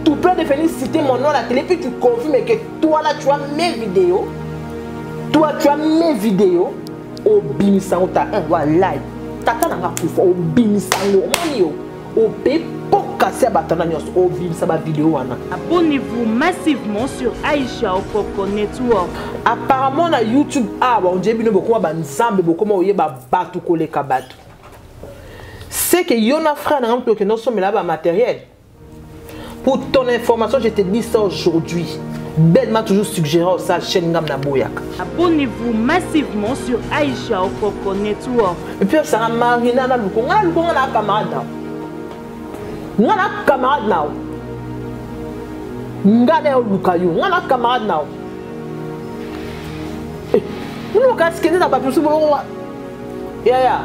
tu peux devenir citer mon nom à la télé, puis tu confirmes que toi là tu as mes vidéos. Toi tu as mes vidéos. Au bimisango ta un voilà. Tata nanga poufa au bimisango monio. Au pe pour casser batana nyos au bimisaba vidéo wana. Abonnez-vous massivement sur Aïcha Okoko Network. Apparemment na YouTube on dit bino beaucoup ba nzambe beaucoup ma oyeba batu koleka batu. C'est que yona frère na ngamto que nous sommes là ba matériel. Pour ton information, je te dis ça aujourd'hui. Ben m'a toujours suggéré ça chaîne Ngam na Boyak. Abonnez-vous massivement sur Aïcha Okoko Network. Et puis ça Marina na luko na camarade na. Nga na camarade na. Nga na lukayo, nga na camarade na. Nous ka skene na ba plus bon. Ya.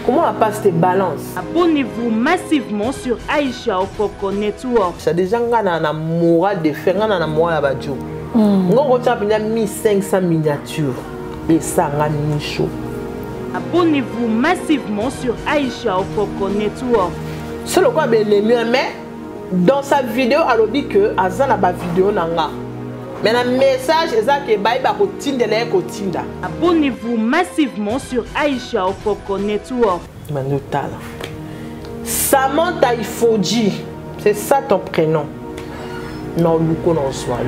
Comment on passe tes balances? Abonnez-vous massivement sur Aïcha Okoko Network. Ça déjà na morale de faire na morale à Badjo. On retient 1500 miniatures et ça nga ni chaud. Abonnez-vous massivement sur Aïcha Okoko Network. C'est le quoi ben les mieux mais dans sa vidéo elle dit que azana ba vidéo nanga. Mais le message est que Baïba Kotindele Kotinda. Abonnez-vous massivement sur Aïcha Okoko Network. Manotala. Samantha Ifoji, c'est ça ton prénom. Non, Luko non soit.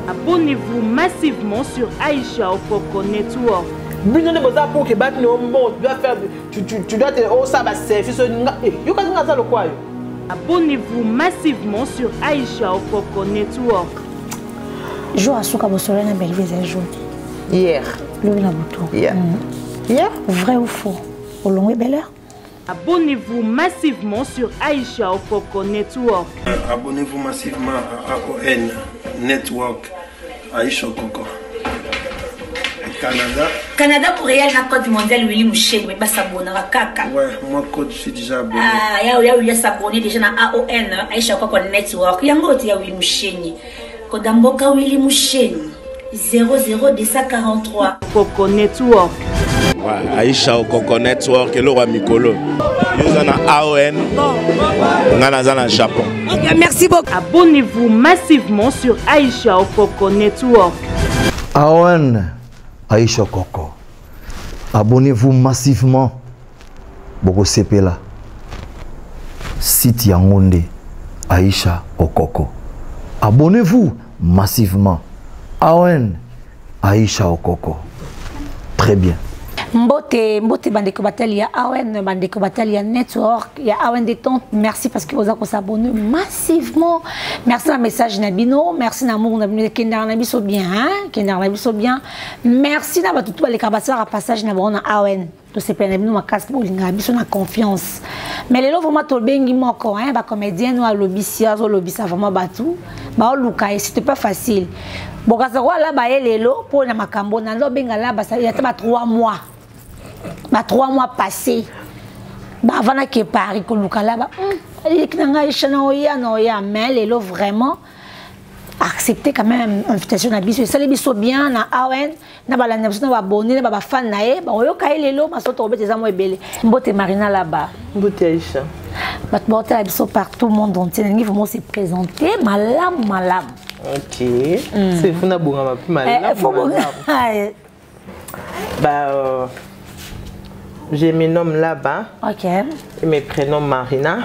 Abonnez-vous massivement sur Aïcha Okoko Network. Bino ne boza pour que bat no bon, tu dois faire tu dois te oh ça va service yo ka nga ça le quoi. Abonnez-vous massivement sur Aïcha Okoko Network. Jo asuka bosolo na Belvise jour. Hier. Le na buto. Hier. Hier? Vrai ou faux? Au long et belle heure. Abonnez-vous massivement sur Aïcha Okoko Network. Abonnez-vous massivement à AON Network Aïcha Okoko. Canada pour réel na code mondial Willy Mouchen mais pas s'abonner à kaka. Ouais, moi code je suis déjà abonné. Ah, il y a s'abonner déjà na AON Aïcha Okoko Network. Yango ti ya Willy Mouchen. Kodamboka Willy Mouchen 00243 Okoko Network. Ouais, Aïcha Okoko Network et le roi Mikolo. Nous en a AON. On a dans Japon. Okay, merci beaucoup. Abonnez-vous massivement sur Aïcha Okoko Network. AON Aïcha Okoko. Abonnez-vous massivement. Boko Sepela. Site Yangonde Aïcha Okoko. Abonnez-vous massivement. AON Aïcha Okoko. Très bien. Mbote bandeko batali ya AON bandeko batali ya network ya AON détente. Merci parce que vous avez s'abonner massivement. Merci na message Nabino, merci na amour Nabino Kendar Nabiso bien hein, Kendar Nabiso bien. Merci na batutu ba le kabasara à passage na bon AON. To se pena Nabino makasi pour linga biso na confiance. Mais les lots vraiment to bengi moko hein, ba comédien no lobisia zo lobisa vraiment batu. Ba luka c'était pas facile. Bokasa kwa la ba lelo pour na makambo na lo benga la ba ça il y a 3 mois. 3 mois passés. Avant que Paris, mais les lots vraiment accepter quand même invitation à biso. Ça les biso bien na AON, na ba la nation na abonné na ba fan na e, ba yo kai les lots, ma soto obete za mo ebele. Mbote Marina là-bas. Mbote Aïcha. Mbote biso partout le monde entier, ils vont se présenter malam. OK. C'est funa bonga ma plus malam. Bah j'ai mes noms là-bas. OK. Et mes prénoms Marina.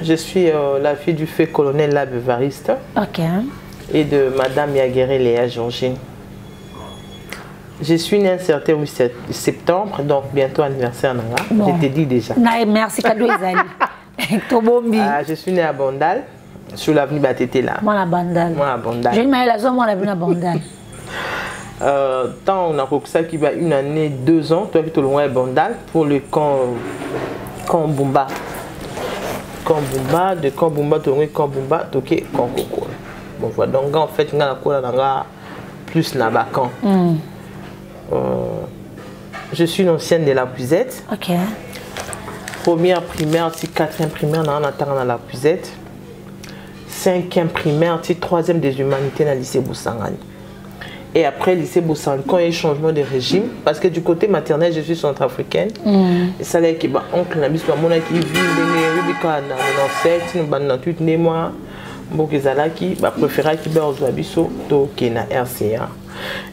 Je suis la fille du feu colonel Lab Evariste. OK. Et de Madame Yagueré Léa Georgine. Je suis née un certain 8 septembre, donc bientôt anniversaire Nanga. Bon. Je t'ai dit déjà. Merci, cadeau je suis née à Bondal, sur l'avenue Batete là. Moi à Bondal. Moi à Bondal. J'ai une la zone, moi à Bondal. Tant on a ça qui va 1 année, 2 ans, toi qui es loin à Bondal pour le camp Bumba. Camp Bumba, de camp Bumba, tu es camp Bumba, tu es camp Coco. Bon voilà, donc en fait, on a plus là-bas camp. Je suis une ancienne de la Puisette. OK. Première primaire, 4e primaire, on attend dans la Puisette. 5e primaire, 3e des humanités dans le lycée Boussangani. Et après, lycée Boussan, quand il y a eu changement de régime, parce que du côté maternel, je suis centrafricaine. Et ça, là, que oncle Nabis, mon qui vit dans 97, nous avons 28 mois. Bokezalaki, préférait qu'il besoin biso to Kena RCA.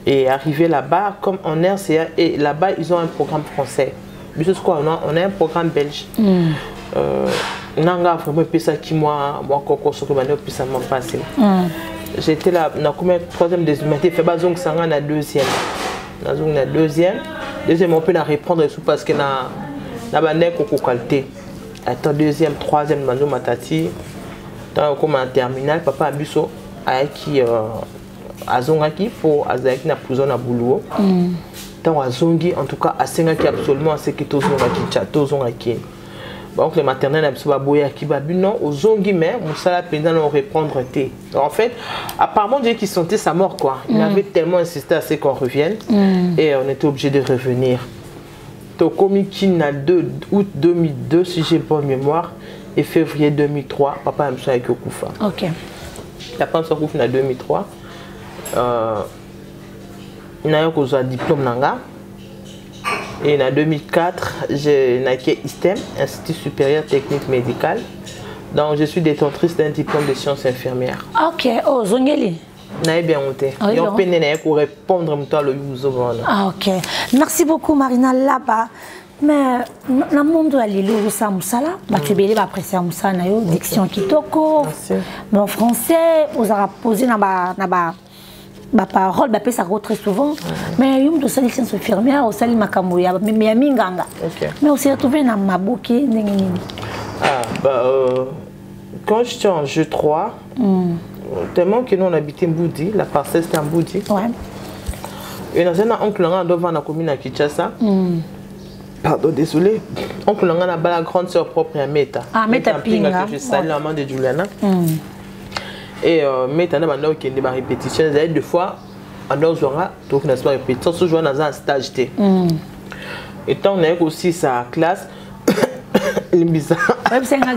Et arrivé là-bas, comme en RCA, et là-bas, ils ont un programme français. Biso quoi, on a un programme belge. Nanga vraiment ça qui moi encore ce que m'a plus ça m'a passé. J'étais là, na comme troisième deuxième, fait bazong sanga na deuxième. Na zong na deuxième on peut la reprendre sous parce que na bané koko qualité. Attends deuxième, troisième manzo matati. Dans comme en terminale, papa abiso aiki azongaki pour azaki na prison na boulot. Tant azongi en tout cas asengaki absolument ce qui tozongaki tozongaki. Donc les maternelles absolument boya qui babu non aux ongi mais musala pendant on reprendre thé. En fait, apparemment Dieu qui sentait sa mort quoi. Il avait tellement insisté à ce qu'on revienne et on était obligé de revenir. Tokomi Kina 2 août 2002 si j'ai bonne mémoire et février 2003 papa me avec Okufa. OK. La pense au Okufa en 2003. Il a eu un diplôme nanga. Et en 2004, j'ai naqué ISTEM, Institut supérieur technique médical. Donc je suis détentrice d'un diplôme de sciences infirmières. OK, oh Zongeli. Naïe bien monté. Et on peut pour répondre à le yuzo. Ah OK. Merci beaucoup Marina là-bas. Mais dans le monde de l'île ça musala, tu peux apprécier musala na yo diction kitoko. Mon français, vous avez posé na ba parole ba ça très souvent mais yum de sali sciences infirmières au sali makambo ya mais minganga mais aussi retrouvé na maboki nini quand j'étais en jeu 3 tellement que nous on habitait Mboudi, la parcelle c'était en Mboudi et dans un oncle là devant la commune à Kinshasa pardon désolé oncle là na la grande sœur propre à Meta Meta Pinga que je salue la maman de Juliana. Et maintenant, on a des répétitions. Deux fois, on a une répétition. On joue dans un stage. Et tant on a aussi sa classe. C'est une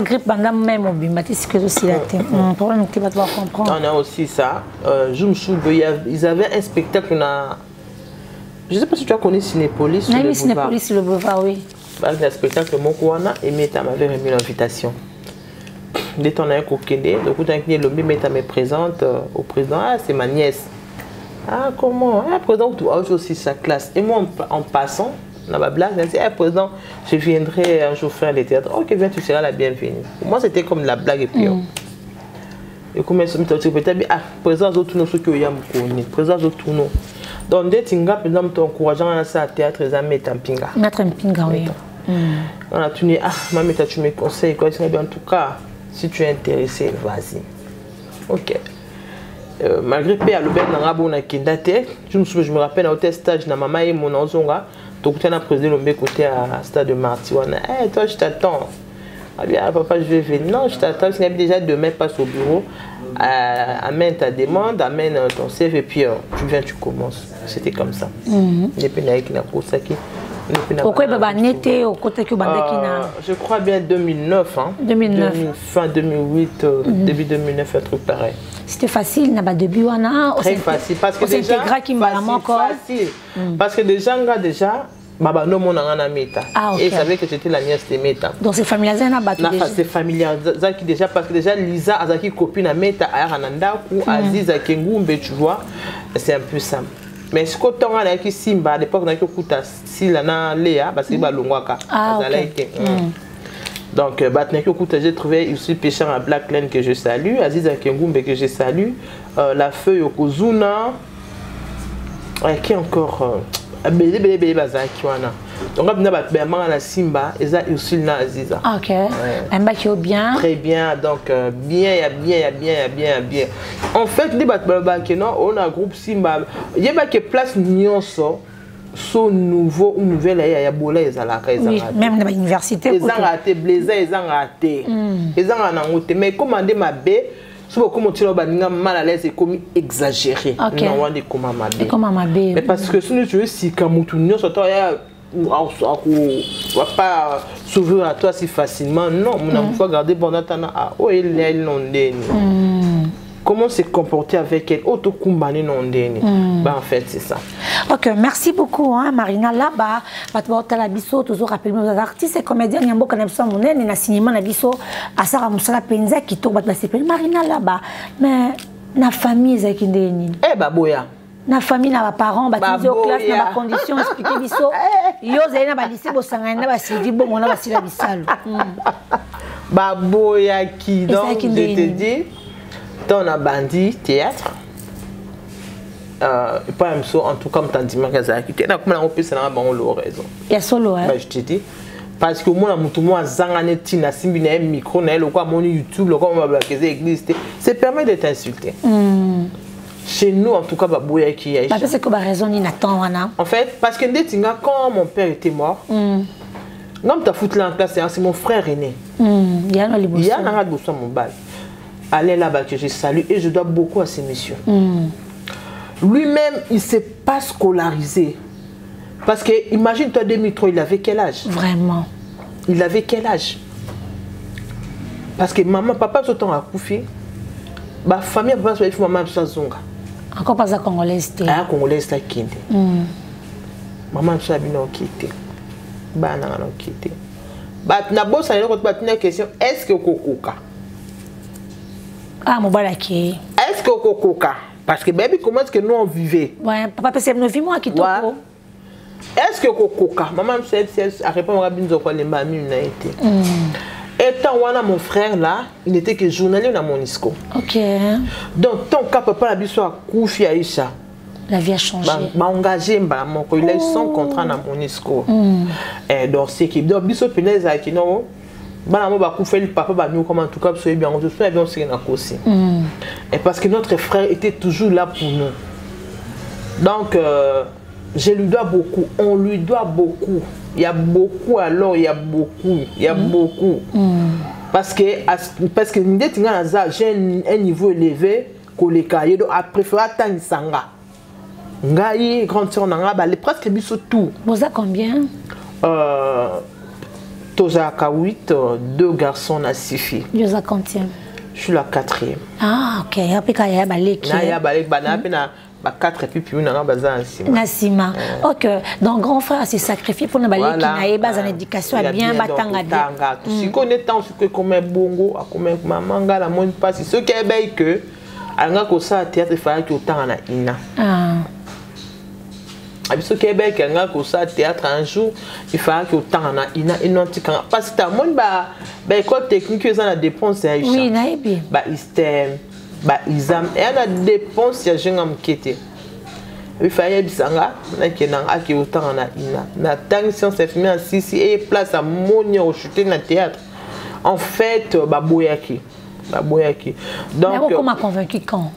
grippe pendant même au bimatis que aussi la thème. Problème que tu vas devoir comprendre. On a aussi ça. Ils avaient un spectacle. Je ne sais pas si tu as connu Cinépolis. Oui, Cinépolis, le boulevard, oui. Le spectacle Mokouana et Meta m'avait remis l'invitation. Dès qu'on a un coquet, donc quand le Meta me présente au président, ah c'est ma nièce. Ah comment? Ah président, tu as aussi sa classe. Et moi en passant, dans ma blague, je dis, ah président, je viendrai un jour faire les théâtres. Ok, viens, tu seras la bienvenue. Pour moi c'était comme la blague et puis. Et comme elle se met à dire, ah président, d'autres nous ceux qui ont connu, président d'autres nous. Donc dès Tinga, par exemple, t'encourageant à ça théâtre, ils ont mis Tampinga. Mettre un pinga, oui. On a tenu, ah maman, tu me conseilles quoi? En tout cas. Si tu es intéressé, vas-y. Ok. Malgré que je me rappelle au stage, maman et mon enzonga, donc tu as président le côté à stade de Marty. Eh, toi, je t'attends. Ah bien, papa, je vais venir. Non, je t'attends. Si déjà demain, passe au bureau, amène ta demande, amène ton CV, et puis tu viens, tu commences. C'était comme ça. Pourquoi il au côté que je crois bien 2009, hein. 2009. Fin 2008, début 2009, un truc pareil. C'était facile, n'a pas début, très facile parce que déjà facile. Parce que déjà Baba no mon a Meta. Et il savait que j'étais la nièce de Meta. Donc c'est familiarisé na battu déjà. C'est familiarisé déjà parce que déjà Lisa Azaki copine à Meta à Rananda ou Aziz à Kengumbe, tu vois, c'est un peu ça. Mais ce que tu as dit Simba à l'époque on a écouté Silana Léa parce que Balongwaka. Donc j'ai trouvé aussi Pécheur à Black Lane que je salue, Aziz à Kengumbe que je salue, la feuille au Kozuna. Qui encore Bélé Bazaki wana. Donc on a la Simba et ça aussi na Aziza. OK. Un bac bien. Très bien. Donc bien. En fait les bac non on a groupe Simba. Il y a que place nyonso so nouveau ou nouvelle ya bola ezalaka ezanga. Oui, même dans l'université. Ezanga te blazer ezanga te. Ezanga na ngote mais commander ma B. Si vous commencez à être mal à l'aise et comme exagéré, non, on est comme ma bé. Mais parce que si nous tu veux si comme tout nous on va pas s'ouvrir à toi si facilement. Non, on a faut garder pendant temps. Ah, oh il est non comment se comporter avec elle. Auto kumbani non deni. Bah en fait c'est ça. Ok, merci beaucoup hein, Marina là-bas. Batouta la biso toujours rappelle nos artistes et comédiens nyambo kanabso monene na cinéma na biso asara musala penza qui to batba s'appelle Marina là-bas. Mais na famille za kindeni. Eh bah boya. Na famille na ba parents batizo classe na ba conditions expliquer biso. Yo zena ba lycée bo sangana ba Sylvie bo mona ba sila bisalo. Bah boya qui donc je te dis dans la bandit théâtre. Pas même ça en tout cas m't'a dit magazaki. Na comme on peut ça na bon le raison. Ya solo hein. Bah je te dis parce que moi mutu moi zangane tina simbi na micro na le quoi mon YouTube le quoi on va bloquer église c'est permet de t'insulter. Chez nous, en tout cas, Baboya qui est. C'est que raison ni n'attend wana. En fait, parce que quand mon père était mort, quand tu as foutu en classe, c'est mon frère aîné. Il y a un Il y a un besoin mon bal. Allez là-bas que je salue et je dois beaucoup à ces messieurs. Lui-même, il ne s'est pas scolarisé. Parce que, imagine-toi 2003, il avait quel âge? Vraiment. Il avait quel âge? Parce que maman, papa, ce temps a couffé. Ma famille, papa, il faut maman, ça zonga. Encore pas à Congolaise. Ah, Congolaise, ça quitté. Maman, ça a bien quitté. Bah, non, non, quitté. Bah, na bosse, il y a une question. Est-ce que Kokoka? Ah, mon balaki. Est-ce que Kokoka? Parce que, baby, comment est-ce que nous on vivait? Ouais, papa, c'est une vie, moi, qui toko. Est-ce que Kokoka? Maman, c'est à répondre à Binzo, quoi, les mamies, n'a été. Étant mon frère là, il n'était que journalier dans Monisco. Ok. Donc, ton cas, papa, la soit Koufi Aïcha. La vie a changé. M'a engagé, il a eu son contrat dans Monisco. Et donc, c'est qui. Donc, Bisso Pénèze a dit non. Papa, nous, comme en tout cas, soyez bien, on se souvient bien, c'est aussi. Et parce que notre frère était toujours là pour nous. Donc, je lui dois beaucoup, on lui doit beaucoup. Il y a beaucoup alors, il y a beaucoup, il y a beaucoup. Parce que j'ai un niveau élevé, que les cahiers, donc à préférer attendre Sanga. Ngaï, grande soeur Nanga, presque tout. Vous avez combien? Tozaka 8, 2 garçons à 6 filles. Vous avez combien? Je suis la 4e. Ah, ok. Après, il y a balek. Il y a balek, 4 et puis on a besoin de Nassima. Ok. Donc, grand frère s'est sacrifié pour nous balek qui n'a pas une éducation bien batanga bien. Si on est temps, c'est comme un bongo, comme un maman, la moine passe. Ce qui est bien que, à l'engagement au théâtre, il fallait que autant en a ina. Au Québec, il y a un théâtre un jour, il fallait que autant en a ina. Parce que tu as école technique, ils ont la dépense. Oui, naïbi. Ils ont la dépense, il y a un jeune qui était. Il fallait que Bisanga, qui autant en a ina. La tension s'est filmée en Sissi et place à Monia au chuté dans le théâtre. En fait, Baboyaki. Donc, comment convaincu quand?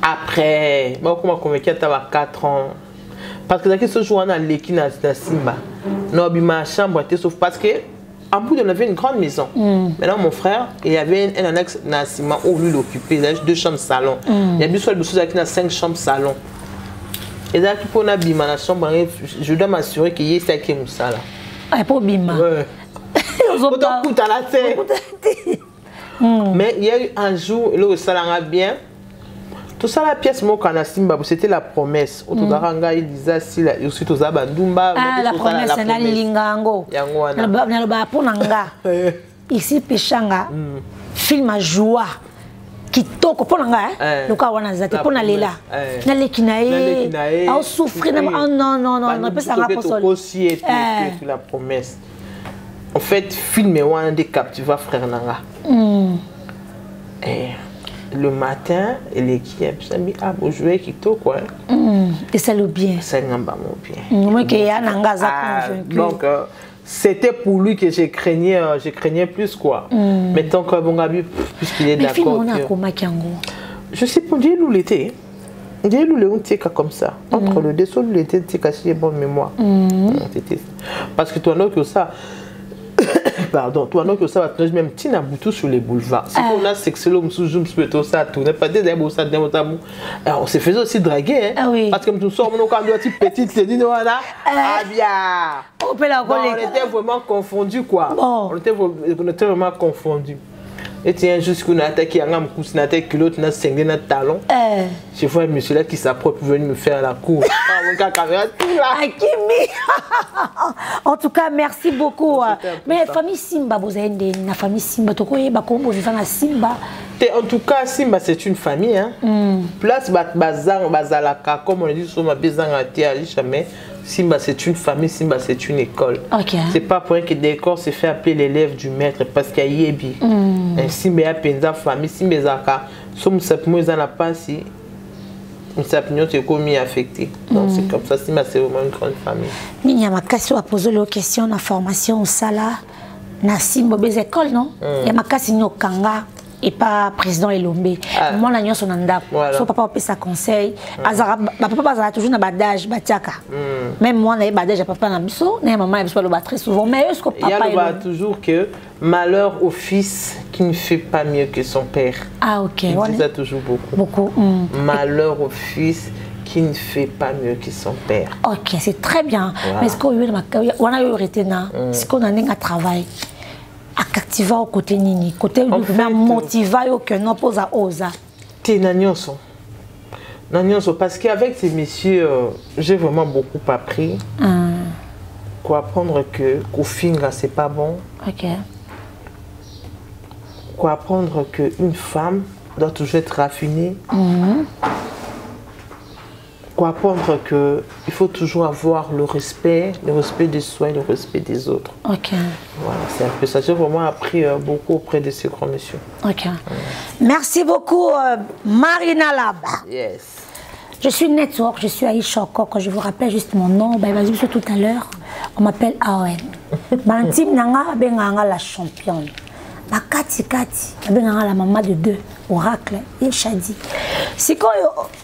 Après, comment convaincu à 4 ans. Parce que ce jour on a l'équipe na Simba. Non, ma chambre était sauf parce que en bout on avait une grande maison. Maintenant mon frère, il y avait un annexe na Simba où lui l'occupait, il avait 2 chambres salon. Il y a bien sûr qui a 5 chambres salon. Et là qui pour na bima na chambre, je dois m'assurer qu'il y ait ça qui est moussa là. Ah pour bima. Ouais. On doit coûter à la tête. Mais il y a eu un jour là où ça l'a bien. Tout ça, la pièce, c'était la promesse. Autodaranga, il disait si la bandumba. Ah, la promesse, c'est la lingango. Ici, Péchanga, film à joie. Qui toque pour l'anga, le cas où on a zate, pour l'aller on souffre. Non, on peut s'en rapprocher. La promesse. En fait, film est un des captivats, frère Nanga. Le matin, l'équipe s'est mis à jouer qui tout quoi. Et c'est le bien. C'est un bien. Donc c'était pour lui que je craignais plus quoi. Mais tant que bon Gabi, puisqu'il est d'accord. Je sais pas, Dieu nous l'était. Dieu nous l'était comme ça. Entre le dessous, nous l'était caché bonne mémoire. Parce que toi non que ça. Pardon, toi non que ça va tenir même petit naboutou sur les boulevards. Si on a sexé l'homme sous zoom sur ça tourne pas des beaux ça des tabou. On se faisait aussi draguer parce que nous sommes quand on petit petite c'est dit voilà. Ah bien. On était vraiment confondus quoi. On était vraiment confondus. Et tiens, jusqu'à une attaque qui a un coup, une attaque que l'autre n'a cinglé dans le talon. Je vois un monsieur là qui s'approche pour venir me faire la cour. En tout cas, merci beaucoup. Mais la famille Simba, vous avez une famille Simba, vous avez une Simba. En tout cas, Simba, c'est une famille. Hein. Place Bazang, Bazalaka, comme on dit sur ma Bazang à jamais. Simba, c'est une famille, Simba, c'est une école. Okay. C'est pas pour rien que l'école se fait appeler l'élève du maître, parce qu'il y a Yebi. Simba, il y a une famille, Simba, Zaka, Somme Sapmo, ils en a pas si. Sapignon, c'est comme affecté. Donc, c'est comme ça, Simba, c'est vraiment une grande famille. Il y a ma question à poser les questions, la formation au Sala, na Simba, des écoles, non? Il y a ma question au Kanga. Et pas président Elombe. Moi, la nuit, son anda. Son papa a sa conseil. Papa a toujours un badage, batiaka. Même moi, j'ai badage, papa n'a biso. Maman, elle le bat très souvent. Mais est-ce que papa. Il y a toujours que malheur au fils qui ne fait pas mieux que son père. Ah, ok. Il dit ça toujours beaucoup. Beaucoup. Malheur au fils qui ne fait pas mieux que son père. Ok, c'est très bien. Mais est-ce qu'on a eu retenu? Est-ce qu'on a un travail? Activer au côté nini, côté motiver au que non pose à osa. T'es n'anyonso, parce qu'avec ces messieurs, j'ai vraiment beaucoup appris. Quoi apprendre que Kofinga c'est pas bon. Ok. Quoi apprendre que une femme doit toujours être raffinée. Quoi apprendre que il faut toujours avoir le respect de soi et le respect des autres. Ok. Voilà, c'est un peu ça. J'ai vraiment appris beaucoup auprès de ces grands messieurs. Ok. Merci beaucoup, Marina Laba. Yes. Je suis Network, je suis Aïcha Okoko. Je vous rappelle juste mon nom. Tout à l'heure, on m'appelle AON. Bantime Nanga Benganga la championne. La Kati Benganga la maman de deux. Oracle, il Chadi. C'est quand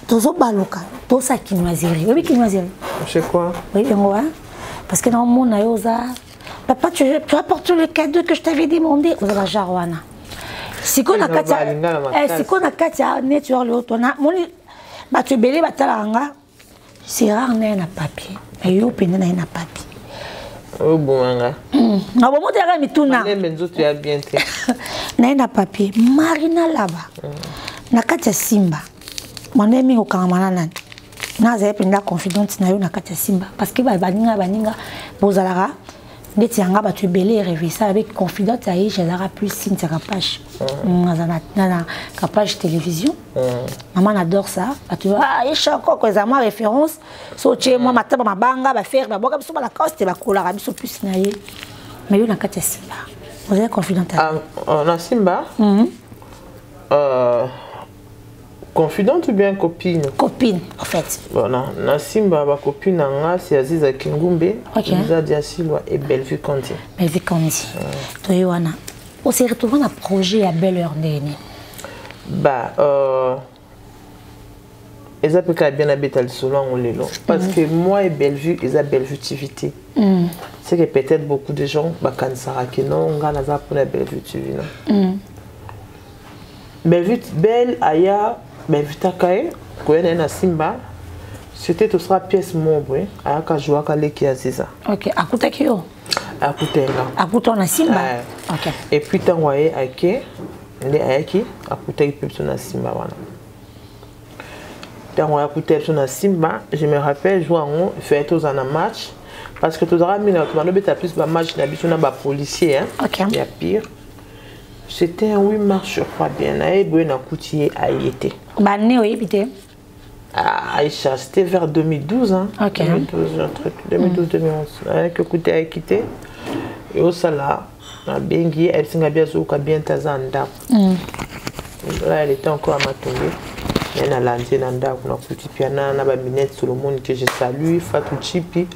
tu as baluka, tu as kinoiserie. Oui, kinoiserie. C'est quoi? Oui, parce que dans mon ayosa, papa, tu apportes le cadeau que je t'avais demandé aux Rajarwana. Si qu'on a Katia, network le autre, tu es belé, c'est rare, on a un papier. Mais yo, on a un papier. Oh bon, ah bon, mais tout n'a. Tu as bien fait. Na papier. Marina Laba. Na Katia Simba. Mon ami au Kamanan. Na zependa confidente na yo na Katia Simba. Parce que baninga bozalara. Neti yanga ba tu belé rêver ça avec confidente aïe j'adara plus signe ta page. Na page télévision. Maman adore ça. Tu vois et chaque fois que ça ma référence so chez moi mataba mabanga ba faire ba boka biso ba la coste ba kola biso plus na ye. Mais yo na Katia Simba. Vous êtes confidente na Simba. Confidente ou bien copine? Copine, en fait. Bon, na Simba, ma copine, c'est Aziza Kingumbe, Aziza Diasilwa et Bellevue Kondi. Bellevue Kondi. Toyoana. On s'est retrouvé dans un projet à Belle-Heure Néné. Bah, ils ont bien habité le salon ou les longs. Parce que moi et Bellevue, ils ont Bellevue TVT. C'est que peut-être beaucoup de gens, quand ça qui non, on a pour la Bellevue TV. Bellevue, Belle, Aya. Mais Vitakae, quand on est à Simba, c'était tout ça pièce membre, à Kajoua Kaleki Aziza. Ok, à Koutakio? À Koutenga. À Koutenga Simba? Ok. Et puis, tu as envoyé à qui? Les Aiki, à Koutenga Pepsona Simba. Tu as envoyé à Koutenga Simba, je me rappelle, jouer en fait tous en un match, parce que tu auras mis dans le plus de match, d'habitude, on a des policiers, il y a pire. C'était un 8 mars, je crois bien. Aïe, a coûté à y été. Bah, oui, vite. Aïcha, c'était vers 2012, hein. Ok. 2012-2011. Avec le côté à quitter. Et au Sala, à Bengi, elle s'est bien zoukà bien tazanda. Là, elle était encore à ma tombée. Elle a lancé nanda, on a coûté piana, on a minette sur le monde que je salue, Fatou Chipi,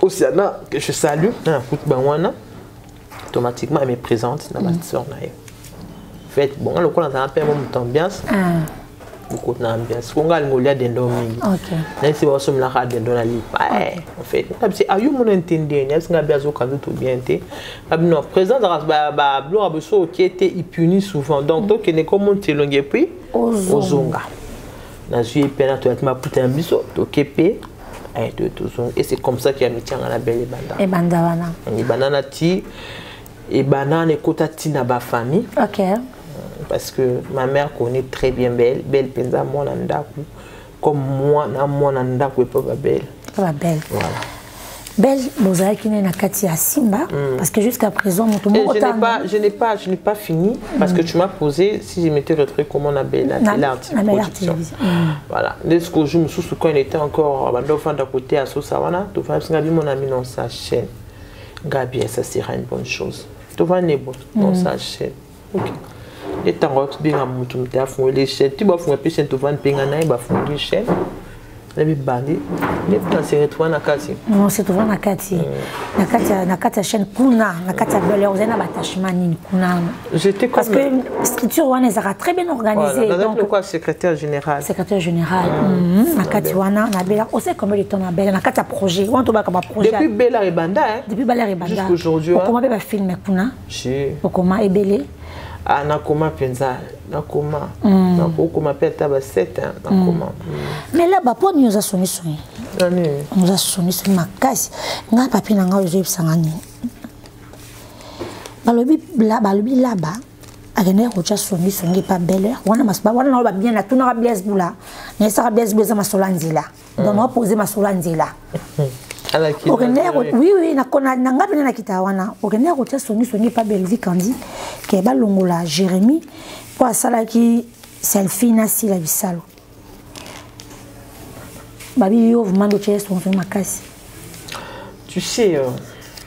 Oceana que je salue, on a coûté Bawana. Automatiquement, elle me présente dans ma soeur. En fait, bon, le coup, on a un peu d'ambiance. Beaucoup d'ambiance. On a un peu d'endomie. Ok. Si on a un peu d'endomie. En fait, c'est à vous mon entendez. On a besoin de tout bien. Nous présent dans la bloc qui était puni souvent. Donc, donc, il est comme on te longue puis Ozonga. Dans suis peine tu as pris un biseau, tu képé. Et c'est comme ça qu'il y a mis à la belle banda. Et banda wana. Et banana ti. Et banane kota tina ba famille. OK. Parce que ma mère connaît très bien Belle. Belle penza moi nandaku. Comme moi nandaku pas Belle. Pas Belle. Voilà. Belle, vous avez qui n'est na kati ya Simba parce que jusqu'à présent tout le monde je n'ai pas fini parce que tu m'as posé si je m'étais retrouvé comment on appelle la télévision. Voilà. Dès que je me souviens quand il était encore à d'à côté à Sosawana, tu vas Gabi mon ami dans sa chaîne. Gabi, ça sera une bonne chose. Tu vas nebo dans sa chaîne. OK. Et tant que bien à mutum ta fond les chaînes, tu vas faire une chaîne tu vas pingana ba fond les chaînes. Les bandits, les plans se retrouvent na kati. Non, c'est tout na kati. Na kati chaîne kuna, na kati Belle, vous avez un attachement ni kuna. J'étais comme parce que structure wana sera très bien organisée. Voilà, donc quoi secrétaire général. Secrétaire général. Na kati wana na Belle, on sait combien de temps na Belle, na kati projet. On to ba comme projet. Depuis Belle et Banda hein. Depuis Belle et Banda. Jusqu'aujourd'hui. Comment ba filmer kuna? Si. Comment Ebele? Ah, nakoma penza, nakoma. Nakoma peta ba 7 ans, nakoma. Mais là ba pour nous a sonné. Nous a sonné sur ma case. Nga papi na nga ozo sangani. Balobi là-bas. Agene rocha sonné sonné pas Belle. Wana masba wana na ba bien na tuna Blaise Boula. Na sa Blaise Boula ma solanzila. Donc on poser ma solanzila. Oui, na ngapi na kita wana. Ogene rocha sonné pas Belle Kandi. Ke ba longola Jérémy pour asala ki selfie na si la bisalo. Babi yo vraiment de son makasi. Tu sais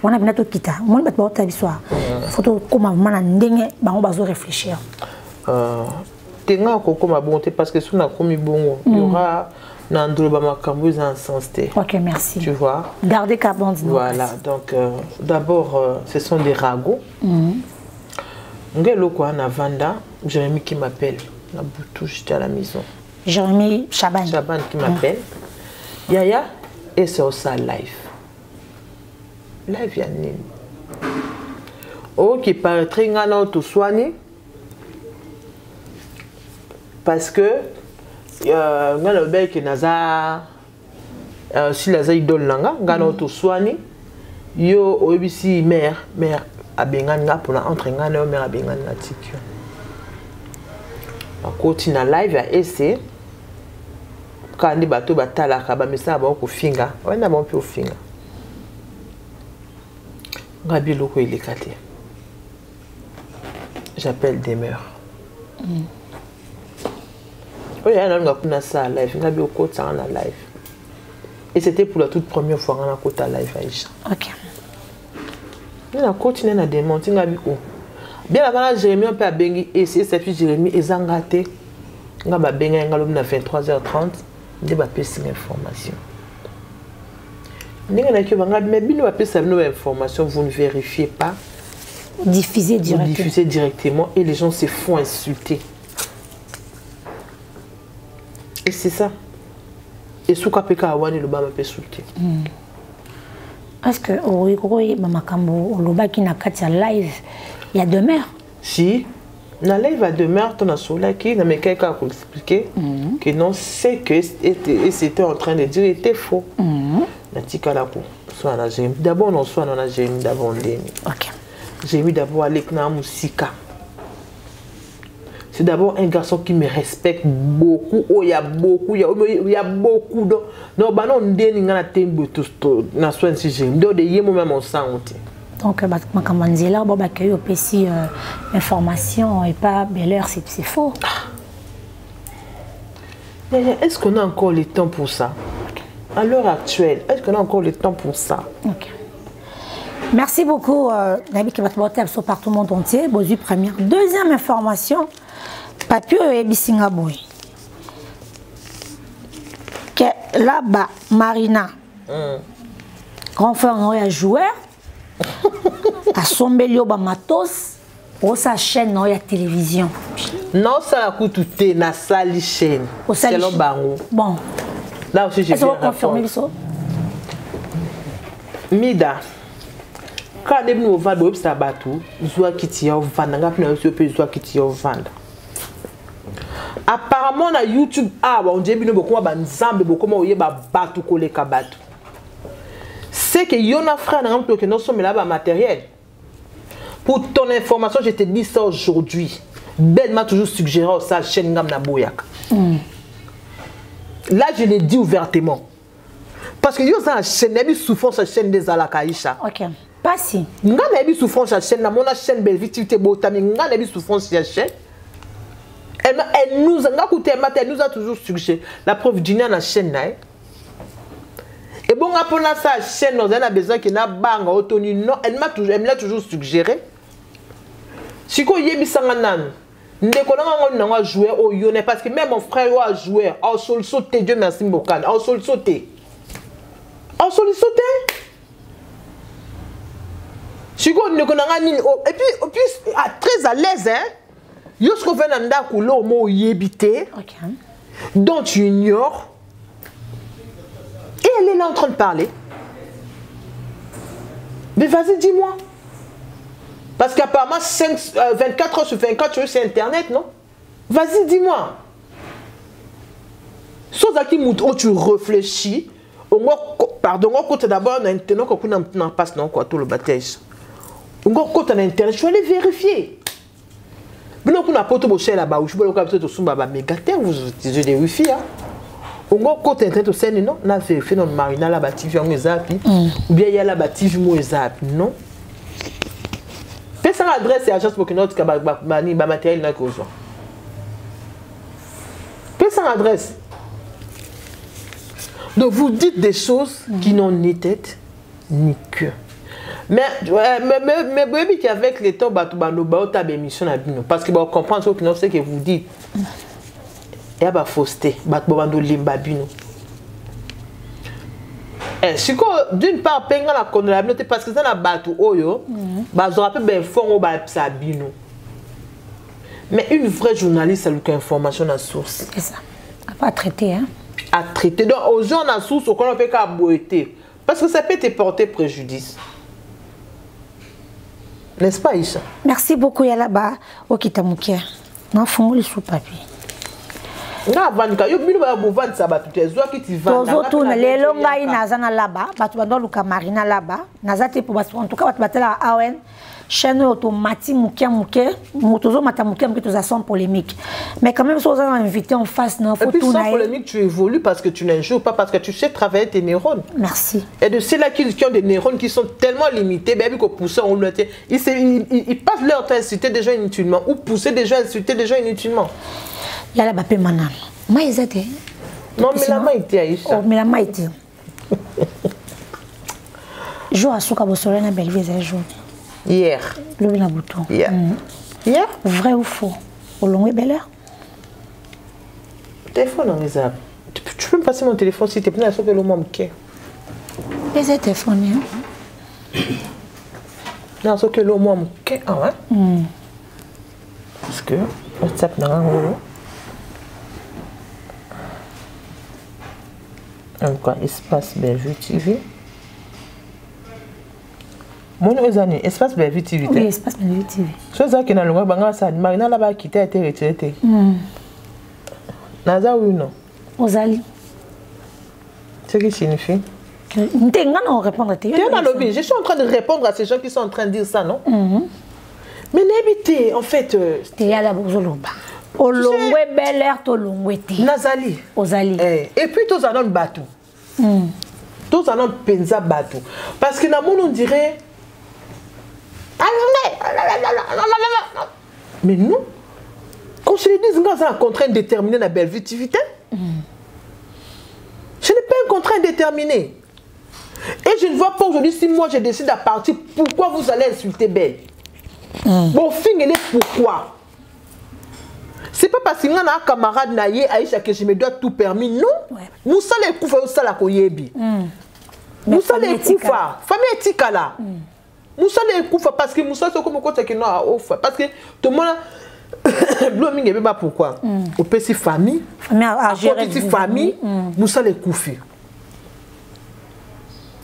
on a bien tout kita. Moi ba ba ta biswa. Photo comme vraiment ndenge ba on bazo réfléchir. Tenga ko ma bonté parce que sous na komi bongo, il y aura nandolo ba makambo en sens té. OK, merci. Tu vois? Gardez carbone. Voilà, donc d'abord ce sont des ragots. Ngelo quoi na vanda, Jérémy qui m'appelle. Na boutou j'étais à la maison. Jérémy Chaban. Chaban qui m'appelle. Yaya et c'est ça live. Live yanine. OK, paraîtrait ngana auto soigner. Parce que ngana bel que naza si la idole nanga ngana auto soigner. Yo obisi mère abenganga pour entre ngana et mère abenganga tikyo. Continue live à essayer. Quand les bateaux batala kaba mais ça ba ko finga. On a bon peu finga. Gabi loko il est caté. J'appelle Demeure. Oui, il y a un gars qui a ça live. Gabi au côté ça en live. Et c'était pour la toute première fois qu'on a côté live Aïcha. OK. On a continué à démonter Gabi ko. Bien avant Jérémy on peut bengi et c'est sa fille Jérémy ezangate. Ngaba benga ngalo na 23h30. De ba pesi information. N'est mais bino ba pesi information, vous ne vérifiez pas. Diffusez directement. Vous diffusez directement et les gens se font insulter. Et c'est ça. Et sous kapeka awani le ba ma insulter. Est-ce que oui makambo loba ki na kati live il y a Demeure? Si na live à Demeure ton asola qui na me quelqu'un a expliqué que non c'est que c'était en train de dire était faux. Na tika la ko soit na Jérémy d'abord non soit na Jérémy d'abord ndeni. OK. Jérémy d'abord avec na musika. C'est d'abord un garçon qui me respecte beaucoup. Oh, il y a beaucoup de non bah non ndeni ngana tembo tout na soit si Jérémy do de yemo même on sent. Donc, Makambanzela, bon, accueille au PC information et pas Belle, c'est faux. Est-ce qu'on a encore le temps pour ça? À l'heure actuelle, est-ce qu'on a encore le temps pour ça? OK. Merci beaucoup, Nabi qui va te porter par tout le monde entier. Bonjour, première. Deuxième information, Papier et Bissingaboui. Là-bas, Marina, grand frère, on a joueur. À Sombelio Bamatos, pour sa chaîne non la télévision. Non, ça a coûté na sali chaîne. C'est le bango. Bon. Là aussi j'ai bien confirmé ça. Mida. Quand on est venu au vendre au sabatou, zoa kiti ya vendre, ngap na aussi pe zoa kiti ya vendre. Apparemment na YouTube on dit bino beaucoup ba nzambe beaucoup ma oye ba batu koleka batu. C'est que Yona frère n'a pas que nous sommes là-bas matériel. Pour ton information, je te dis ça aujourd'hui. Ben m'a toujours suggéré ça chaîne Ngam na Boyak. Là, je l'ai dit ouvertement. Parce que yo ça chaîne nabi souffrance sa chaîne des Alakaïcha. OK. Pas si. Ngam nabi souffrance sa chaîne na mon chaîne belle vitivité botami ngam nabi souffrance sa chaîne. Elle nous a toujours suggéré la preuve d'une na chaîne na. Et bon après ça chaîne nous a besoin que na banga otoni non, elle l'a toujours suggéré. Si ko yebi sanga nan. Ndeko nanga nga jouer au yone parce que même mon frère a joué au sol sauté Dieu merci Mbokane au sol sauté si ko ndeko nanga nini et puis très à l'aise hein yosko venanda kulo mo yebité OK dont tu ignores et elle est là en train de parler mais vas-y dis-moi. Parce qu'apparemment, 24 heures sur 24 sur Internet, non? Vas-y, dis-moi. Chose à qui tu réfléchis, pardon, on compte d'abord dans Internet, on passe non quoi tout le baptême. On compte dans Internet, je vais aller vérifier. Mais non, on a pas tout bossé là-bas, je vais aller au Sumba, mais gâtez, vous utilisez des wifi, hein? On compte Internet au Séné, non? On a vérifié dans le marina là-bas, TV, ou bien il y a là-bas, TV, non? Fais ça l'adresse et agence pour que notre matériel n'a qu'aux gens. Fais ça l'adresse. Donc vous dites des choses qui n'ont ni tête ni queue. Mais baby qui avec les temps émission parce que vous comprenez ce que vous dites. Il y a des fausseté, d'une part, la condamnation parce que ça n'a pas tout oyo, mais une vraie journaliste, elle a une information à source. C'est ça. Pas à traiter, hein? À traiter. Donc, aux gens à source, on ne fait qu'à boiter. Parce que ça peut te porter préjudice. N'est-ce pas, Isha? Merci beaucoup, Yalaba. Okitamoukia. Non, faut le sous-papier. Na vanka yo bino ba bovanda sa batu tezo ki ti vanda tozo na lelo ngai nazana laba batu bando luka marina laba nazate pour batu en tout cas batu batela awen chaîne automatique mukia motozo matamukia mukia toza sans polémique mais quand même soza invité en face na faut tout sans polémique tu évolues parce que tu n'injures pas parce que tu sais travailler tes neurones. Merci. Et de ceux-là qui ont des neurones qui sont tellement limités ben qu'on pousse on le ils passent leur temps à insulter des gens inutilement ou pousser des gens à insulter des gens inutilement. Là là bapé manal. Maïzate. Non mais la maïté Aïcha. Oh mais la maïté. Jo asuka bosolo na Bellevue un jour. Hier. Le na bouton. Hier. Hier. Vrai ou faux? Au long et belle heure. Téléphone en réserve. Tu peux me passer mon téléphone s'il te plaît, sauf que le moment me les téléphones. Non, sauf que le moment me ah ouais. Parce que WhatsApp n'a rien. Quoi, espace Bellevue TV. Mon amis, espace Bellevue TV. Oui, espace Bellevue TV. C'est ça qui est dans le web, Marina là-bas qui a été retraité. Naza ou non? Ozali. Ce qui signifie? Je suis en train de répondre à ces gens qui sont en train de dire ça, non? Mais n'habitez, en fait. Olongwe bel air to longweti. Nazali. Ozali. Et puis tous allons bateau. Tous allons penza bateau. Parce que dans le monde on dirait. Mais nous, quand je les dis, c'est un contrat indéterminé dans la Bellevue TV. Ce n'est pas un contrat indéterminé. Et je ne vois pas aujourd'hui si moi je décide à partir, pourquoi vous allez insulter Belle. Bon, fin est pourquoi. C'est pas parce qu'il y a un camarade naïe Aïcha que je me dois tout permis, non. Nous sommes les koufa, nous sommes la koyebi. Nous sommes les koufa, famille etika là. Nous sommes les koufa parce que nous sommes comme côté que non parce que tout le monde blooming est pas pourquoi. Au petit famille, petite famille, nous sommes les koufi.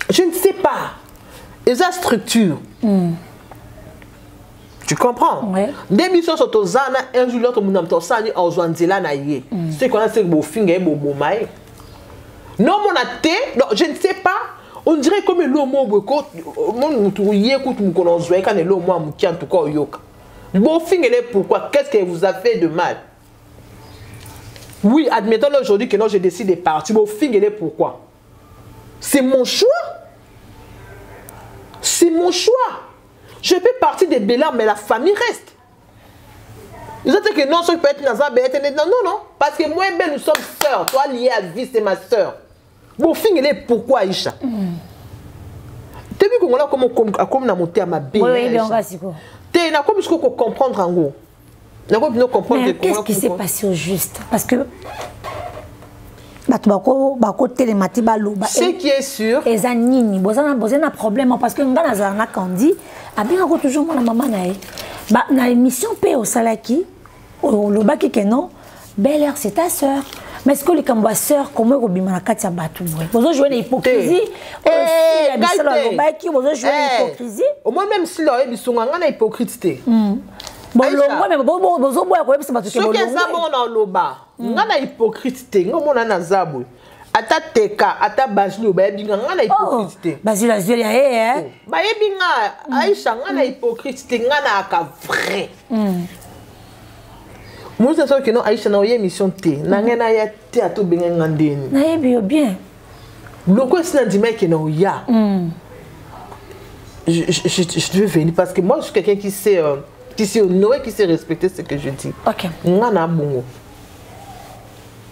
Je ne sais pas. Et sa structure. Tu comprends? Des missions sont aux ânes, un jour l'autre, nous avons sani aux Zwanzela naïe. C'est qu'on a ce beau finger, beau maï. Non, mon athée, je ne sais pas. On dirait comme l'homme beaucoup, mon tourier écoute mon colonzoé quand l'homme moi qui en tout cas yoka. Bon finir pourquoi? Qu'est-ce que vous a fait de mal? Oui, admettons aujourd'hui que non, je décide de partir. Bon finir pourquoi? C'est mon choix. C'est mon choix. Je peux partir de Béla, mais la famille reste. Vous êtes que non, ça peut être Nazar, non, non, parce que moi et Ben, nous sommes sœurs. Toi, liée à vie, c'est ma sœur. Bon, finir pourquoi, Aïcha? Depuis qu'on a comme na monté à ma belle. Oui, bien, on va s'y quoi. Tu n'as comme je comprendre en gros. Qu'est-ce qui s'est passé au juste? Parce que ce qui est sûr, et zanini, vous avez un problème parce que nous avons Kandi, a bien toujours mon maman na émission P au Salaki, au Lobaki que non, Belle Air c'est ta sœur. Mais est-ce que les Kambois sœurs comment vous bimana katia batu vous avez joué l'hypocrisie aussi la bisala Lobaki vous avez joué l'hypocrisie au moins même si là ils sont en hypocrite. Bon longo mais bozo boya ko yebisa batu ke bolongo. Ce que ça bon na loba. Ngana hypocrite, ngomona na zabwe. Ata teka, ata bajlo ba yebinga ngana hypocrite. Bazila zeli eh. Ba yebinga Aïcha ngana hypocrite, ngana aka vrai. Moi c'est sûr que non Aïcha na oye émission T. Na ngena ya T ato benga ngandeni. Na yebi bien. Loko sina dima que non ya. Je veux venir parce que moi je suis quelqu'un qui sait qui s'est honoré, qui s'est respecté ce que je dis. Ok. Ngana bongo.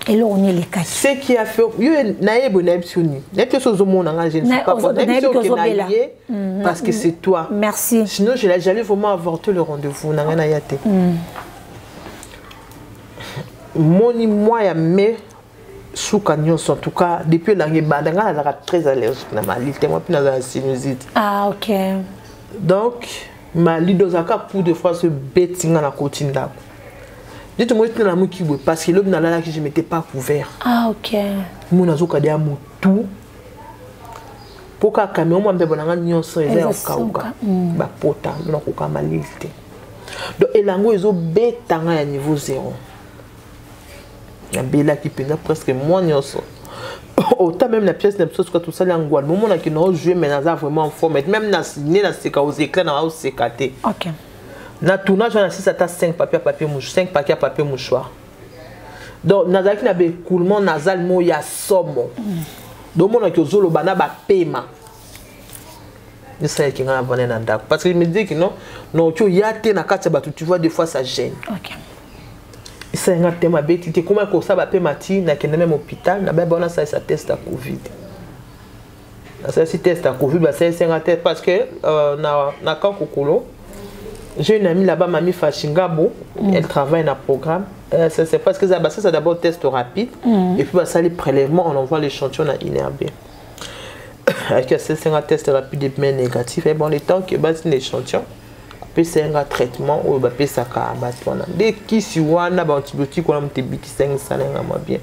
Et là on est les cas. Ce qui a fait, yo naïe bonapsioni. N'est-ce que mon je ne sais pas pourquoi. Parce que c'est toi. Merci. Sinon j'allais vraiment avorter le rendez-vous. Nangana yate. Moni moi ya me soukanyon en tout cas depuis l'année badanga la très allergique na malite moi puis na sinusite. Ah ok. Donc ma lidozaka pour des fois se bettinga na kotinda. Dites-moi que la mouki parce que l'homme là que je m'étais pas couvert. Ah ok. Mon azoka dia mutu. Pour ka camion moi mbeba na nyonso eza okauka. Ba pota na koka malite. Donc elango ezo betanga ya niveau 0. La bella qui peine presque moins nyonso. Autant même la pièce n'est pas tout ça l'angoisse. Moment là qui n'a joué mais n'a vraiment en forme même na signé na seka aux éclats na au sécaté. OK. Na tournage on a 6 à 5 papier mouchoir, 5 paquets papier mouchoir. Donc na zaki na be coulement nasal mo ya somo. Donc mon qui ozolo bana ba paiement. Je sais qu'il y a un bon endroit parce qu'il me dit que non tu y a té na kati ba tu vois des fois ça gêne. OK. Ça y a un thème bête tu comment que ça va payer mati na kende même hôpital na ba bona ça test à Covid. Ça c'est test à Covid bah c'est un test parce que na Kankokolo j'ai une amie là-bas mamie Fashingabo elle travaille dans le programme c'est parce que ça d'abord test rapide et puis bah ça les prélèvements on envoie l'échantillon à INRB. Avec c'est un test rapide mais négatif et bon le temps que bah c'est l'échantillon c'est un traitement ou bah ça cabatona dès qui si wana ba antibiotique on a mtebiki 5 ça n'a bien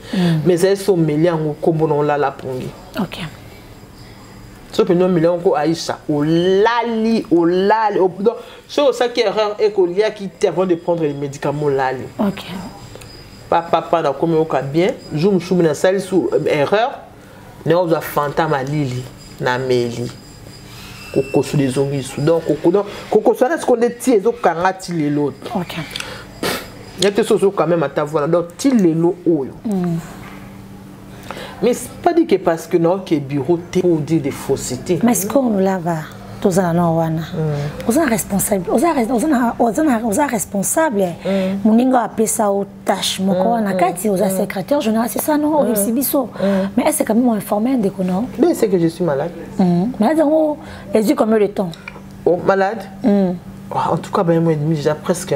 mais ça sont mêlés en combo non la pongi. OK. Ce que nous mêlons ko Aïcha au lali donc c'est ça qui est erreur et qu'il y a qui avant de prendre les médicaments lali. OK. Papa na comme au bien je me suis mis dans salle sous erreur ne on doit fantôme lili na meli. Koko sous les ongles sous donc koko ça est-ce qu'on est tié zo kangati les l'autre. OK. Il y a quelque chose quand même à ta voix donc til les lo oyo. Mais c'est pas dit que parce que non que bureau pour dire des faussetés. Mais est-ce qu'on là va tous à non wana. Vous êtes responsable. Vous êtes responsable. Muninga appelle ça au tâche moko na kati aux secrétaire général c'est ça non au Sibiso. Mais est-ce que quand même informé de non? Mais c'est que je suis malade. Malade on est du combien de temps? Oh malade. En tout cas ben moi demi déjà presque.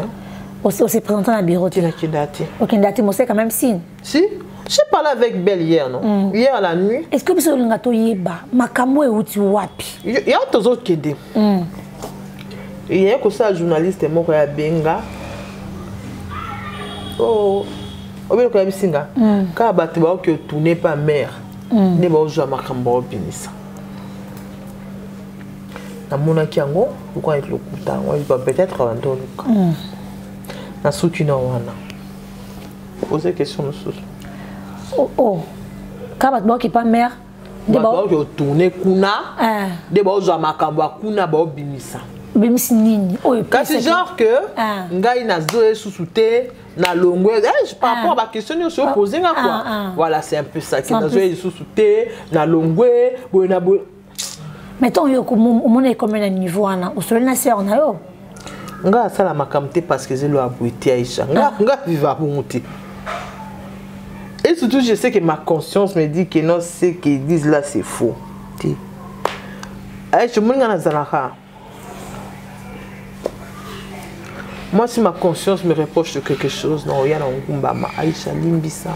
On s'est présenté à la bureau. Tu n'as qu'une date. OK, date moi c'est quand même signe. Si j'ai parlé avec Belle hier, non? Hier à la nuit. Est-ce que vous avez un gâteau yeba? Makambo et outi wapi? Il y a d'autres autres qui disent. Il y a que ça, un journaliste est mort à Benga. Oh, on veut que tu aies quand tu vas que tu n'es pas mère, ne vas pas jouer à Makambo Binissa. Na mona kiango, tu crois être le couteau, il va peut-être en donner. Na soutien wana. Poser question de sous. Oh, quand tu n'es pas mère, Bao tourner kuna. De bao za makambo kuna bao bimisa. Bimisi nini? Quand c'est genre que ngai na zoé sous-souté na longwe, par rapport à la question que je posée quoi. Voilà, c'est un peu ça qui na zoé sous-souté na longwe, boina bo. Mettons yo comme est comme un niveau ana, au sol na sœur na yo. Nga ça la makamte parce que j'ai le abouti Aïcha. Nga viva pour monter. Et surtout je sais que ma conscience me dit que non, ce qu'ils disent là c'est faux. Aïcha mon nga na zalaka. Moi, si ma conscience me reproche de quelque chose, non, il y a un Aïcha Limbisa.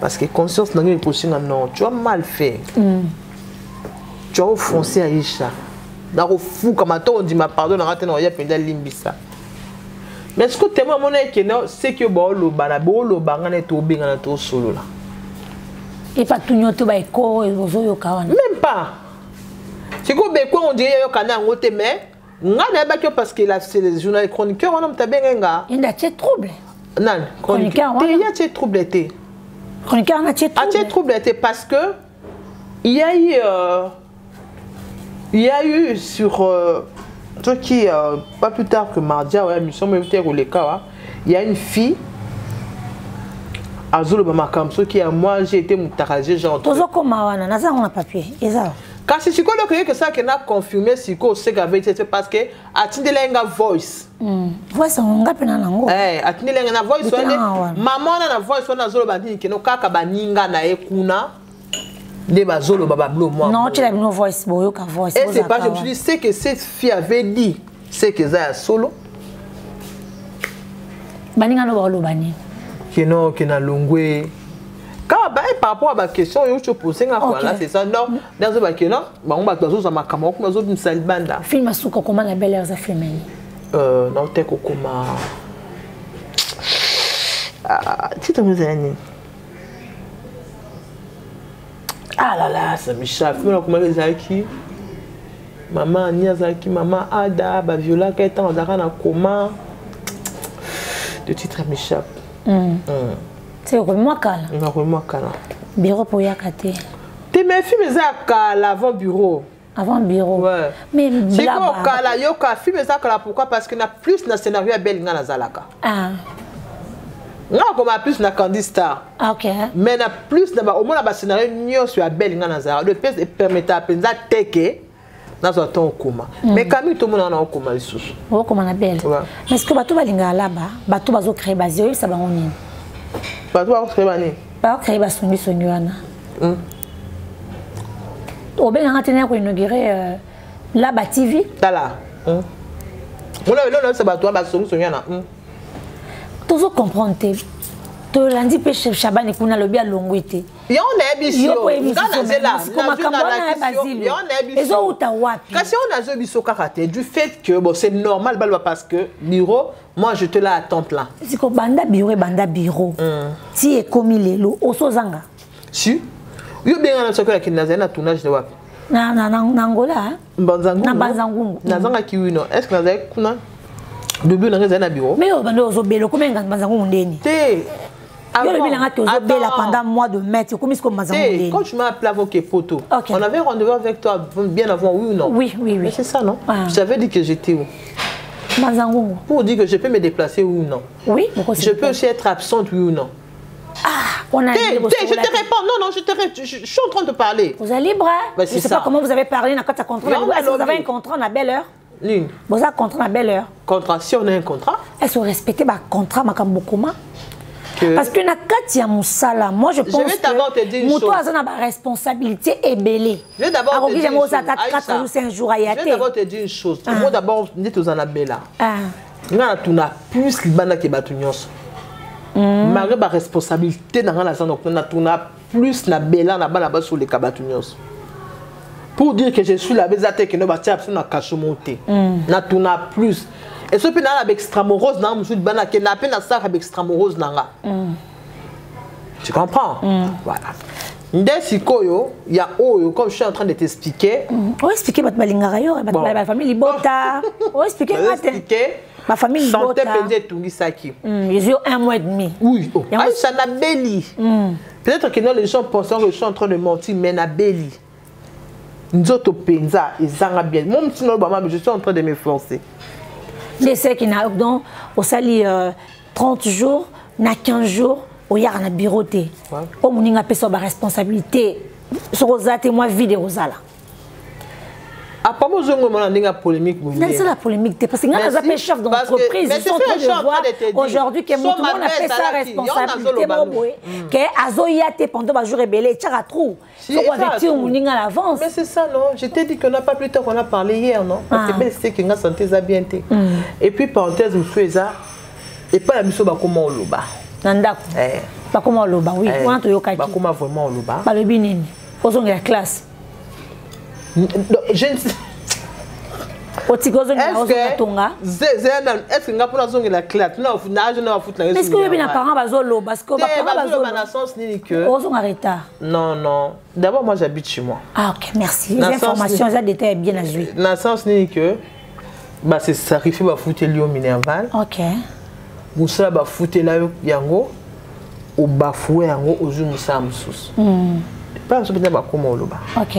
Parce que conscience n'a rien reproché, non, tu as mal fait. Tu as offensé Aïcha. Dans fou, comme on dit ma pardon, on a fait Limbisa. Mais est-ce que tu as mon que non, c'est que le banane est au bien dans solo là. Et pas tout le monde, même pas. C'est que on dit que mais. Parce que c'est les journalistes chroniqueurs, on a bien un il y a des troubles. Non, chroniqueur, il y a des troubles. Chroniqueur, on a des troubles parce que il y a eu sur ce qui pas plus tard que mardi, ouais, mission militaire ou les cas, il y a une fille à Zolo Bamakam, ce qui a moi j'ai été moutaragé genre. Tozo comment on a papier, ça. Quand c'est quoi le que ça qu'on a confirmé c'est que c'est parce que Atindelenga voice. Voice on a pena nango. Atindelenga voice maman na voice on Zolo bandini que no kaka baninga na ekuna de bazolo baba blo moi. Non, tu as une voice boyo ka voice. Et c'est pas je me suis dit c'est que cette fille avait dit c'est que ça solo. Baninga no balo bani. Que na longwe. Par rapport à ma question, je pose là, c'est ça. Non, dans ce bac là, on va dans un macamon, on va une salle banda. Film à souka comment la belle heure a filmé. Non, t'es comment. Tu te mets ah là là, ça m'échappe. Comment les Zaki, maman Niazaki, maman Ada, Viola, qui est en coma. Le titre m'échappe. C'est moi cala. Moi cala. Bureau pour yakate. T'es mes filles mais à l'avant bureau. Avant bureau. Ouais. Mais c'est quoi cala yoka filles mais à pourquoi parce que na plus na scénario à belle na zalaka. Ah. Non comme a plus na Candy Star. OK. Mais na plus na au moins na scénario nyo sur belle na zalaka. Le pèse permet à penza teke na zo ton coma. Mais Camille tout le monde en coma ici. Oh comment na belle. Mais est-ce que bato balinga là-bas, bato bazo créer basé ça va on ni. Pas toi créer bané. Pas créer ba songi songiwana. Au ben on a tenu à inaugurer là ba TV. Là. On a là c'est ba toi ba songi songiwana. Toujours comprendre te lundi pe Chaban kuna lobi a longwete. Yo na biso. Ngana zela. Ezo uta wapi. Kasi on a zo biso karaté du fait que bon c'est normal parce que bureau moi je te là à temps plein. Si ko banda bureau. Si est comme lelo osozanga. Si. Yo bien na sokola kinaza na tournage de wapi. Na Angola. Banzangungu. Na Banzangungu. Na zanga kiwino. Est-ce que na za kuna début na ngeza na bureau. Mais yo bando ozobelo comme ngana Banzangungu ndeni. Té. Yo le bilan que ozobela pendant mois de mai, tu comme Banzangungu ndeni. Quand tu m'as appelé avec tes photos. On avait rendez-vous avec toi bien avant oui ou non? Oui. Mais c'est ça non? Je t'avais dit que j'étais où? Banzangungu. Pour dire que je peux me déplacer oui ou non? Oui, je peux aussi être absente oui ou non? Ah, on a je te réponds. Non, je suis en train de parler. Vous êtes libre? Je ne sais pas comment vous avez parlé dans votre contrat. Est-ce que vous avez un contrat à belle heure? Lune. Vous avez un contrat à belle heure? Contrat, si on a un contrat. Est-ce que vous respectez votre contrat Makambokoma? Parce que na kati ya musala, moi je pense que Moutou a une responsabilité ébélée. Je vais d'abord te dire une chose. 4 jours, 5 jours à je vais d'abord te dire une chose. Moi d'abord, nous sommes en Bella. Nous avons plus de banda que Batunios. Malgré ma responsabilité dans la zone, nous avons plus na Bella na bana sur les Kabatunios. Pour dire que je suis la bezate que nous bâtis absolument cachomonté. Nous avons plus. Et ce qui est avec extramorose, dans le bana qui n'a pas ça avec extramorose nanga. Tu comprends? Voilà. Ndesikoyo, il y a Oyo, comme je suis en train de t'expliquer. On expliquer votre balingarayo, votre famille Libota. On expliquer ma famille Libota. Santé pendé tout ça qui. Ils ont 1 mois et demi. Oui. Ça n'a belli. Peut-être que non, les gens pensent que je suis en train de mentir, mais na beli. Nzoto penza, ils ont bien. Moi, je suis en train de m'efforcer. Les ceux qui n'ont donc au sali 30 jours, na 15 jours, au y a un bureau de. Au mouninga personne a responsabilité. Sur Rosa, moi vide Rosa là. Après moi, je me polémique. C'est la polémique parce que quand les chefs d'entreprise ils sont en train de voir aujourd'hui que tout le monde a fait sa responsabilité. Que Azoyate pendant le jour rebelle, tu as trop. Faut avertir mouninga à l'avance. Mais c'est ça non. Je t'ai dit qu'on n'a pas plus tard qu'on a parlé hier non. Parce que c'est que la santé a bien été. Et puis parenthèse, vous faites ça. Et pas la mission bah comment on loba. Nandako. Pas comment on loba oui. On a tout yoka. Bah comment vraiment on loba. Pas le binini. Posons la classe. Je ne sais. Est-ce que nga pour la zone la classe non nage na foot la est-ce que bien parents bazolo parce que parents bazolo na sens ni que on a retard non d'abord moi j'habite chez moi ok merci les informations ça détail bien azui na sens ni que bah c'est sacrifié ba foot Lyon Minerval ok musa ba foot la yango au bafoué yango au jour musa musus pas so bien ba koma oloba ok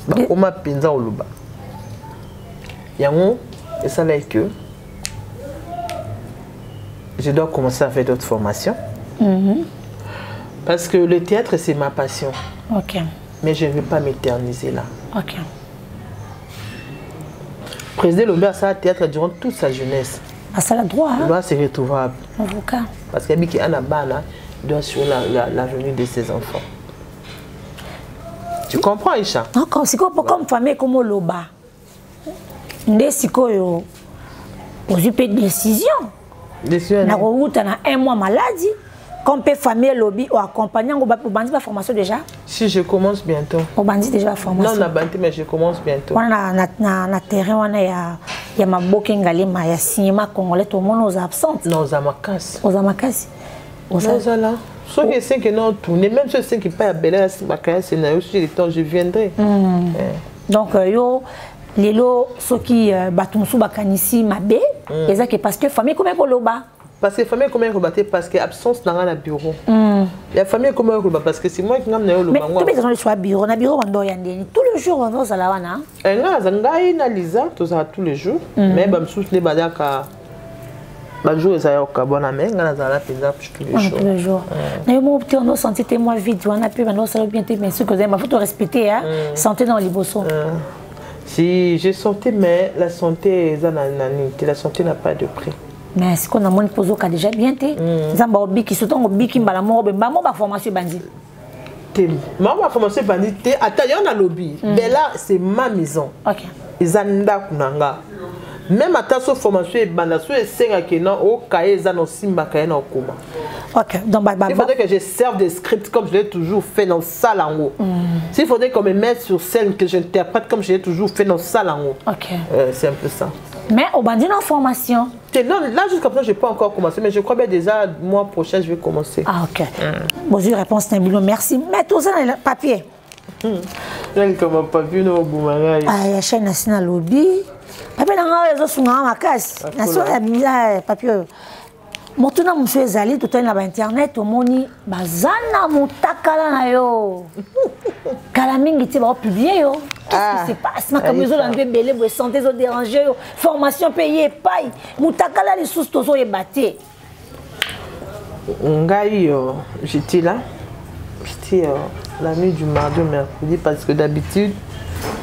ba koma penza oloba yango et ça là que je dois commencer à faire d'autres formations parce que le théâtre c'est ma passion ok mais je ne vais pas m'éterniser là ok président Lobert ça théâtre durant toute sa jeunesse ça a droit il doit se retrouver avocat parce qu'il y a un abana doit assurer l'avenir de ses enfants tu comprends Aïcha encore c'est comme famille comme Loba ndé sikoyo aux peu décision na route na un mois maladie comme peut famille lobby ou accompagnant ou bandi la formation déjà si je commence bientôt au bandi déjà la formation non na bandi mais je commence bientôt on na terrain on ya maboke ngalema ya cinéma congolais tout le monde aux absentes non aux amakasi aux là ceux qui sont que non tourner même ceux qui pas belle bakaya scénario si le temps je viendrai donc yo lelo soki batumusu bakanisi mabe eza que parce que famille comme koloba parce que famille comme koloba parce que absence dans la bureau la famille comme koloba parce que c'est moi qui ngam na loba moi mais tu besoin de choix bureau na bureau bando yandeni tous les jours on va là wana nga zangai na liza tous les jours mais bamsusu ne badaka jour ça ya okabona mais nga na la penza tous les jours na yo mo on senti moi vide on a pu bando ça bien bien sûr que vous faut respecter hein santé dans liboso. Si j'ai santé, mais la santé, la santé n'a pas de prix. Mais ce qu'on a moins posé au déjà bien été. Zamba obi qui sont obi qui mbala mo ba formation bandit. Ma formation bandit. Attends, il y en a lobby. Mais là, c'est ma maison. Ok. Izanda kunanga. Même à ta formation bandit, et c'est que non au cahier zano simba cahier na okuma. Ok. Donc il faudrait que je serve des scripts comme je l'ai toujours fait dans salle en haut. S'il faudrait qu'on me mette sur scène que j'interprète comme je l'ai toujours fait dans salle en haut. Ok. C'est un peu ça. Mais au bandit en formation. Non, là jusqu'à présent je n'ai pas encore commencé, mais je crois bien déjà le mois prochain je vais commencer. Ah ok. Bonjour réponse Nabilo, merci. Mais tout ça dans le papier. Comme papier no boumaranga. Ah ya chaîne nationale lobby. Papier dans les autres sont ma casse. National papier. Motuna monsieur ezali tout na ba internet omoni bazana mutakala na yo. Kala mingi ti ba publier yo. Qu'est-ce qui se passe? Ma comme ils ont enlevé belé pour santé zo déranger yo. Formation payée paille. Mutakala les sous tozo ebaté. Ngai j'étais là. J'étais la nuit du mardi au mercredi parce que d'habitude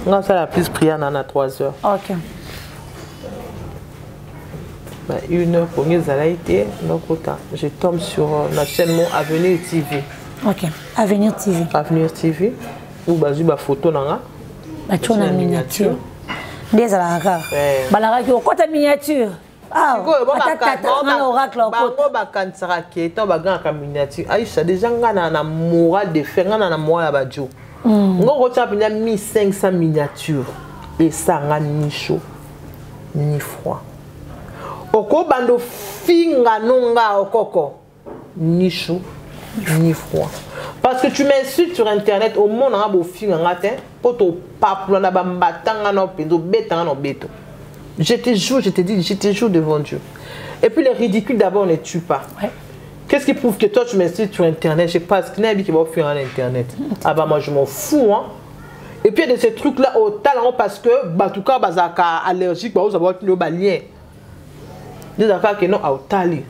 on a la plus prière à 3 heures. OK. Bah, 1 heure pour les alaïtés, donc je tombe sur la chaîne Avenir TV. Ok, Avenir TV. Avenir TV, où j'ai une photo là. Tu as une miniature. Des alagas. Balaga qui ont ta miniature. Ah, Aïcha, déjà, on a une morale de faire, on a une morale à Badjo. On a 1500 miniatures. Et ça, on a ni chaud, ni froid. Oko bando finga nonga okoko ni chaud ni froid parce que tu m'insultes sur internet au monde on a beau finga ngatin poto paplo na bambatanga na pendo betanga no beto je te jure devant Dieu et puis les ridicules d'abord on ne tue pas que Qu'est-ce qui prouve que toi tu m'installes sur internet? Je sais pas, ce qui n'est pas qui va faire sur internet. Ah bah moi je m'en fous hein. Et puis il y a de ces trucs là au talent parce que bah tout cas bazaka allergique bah vous avez le balien. Des affaires que non au tali.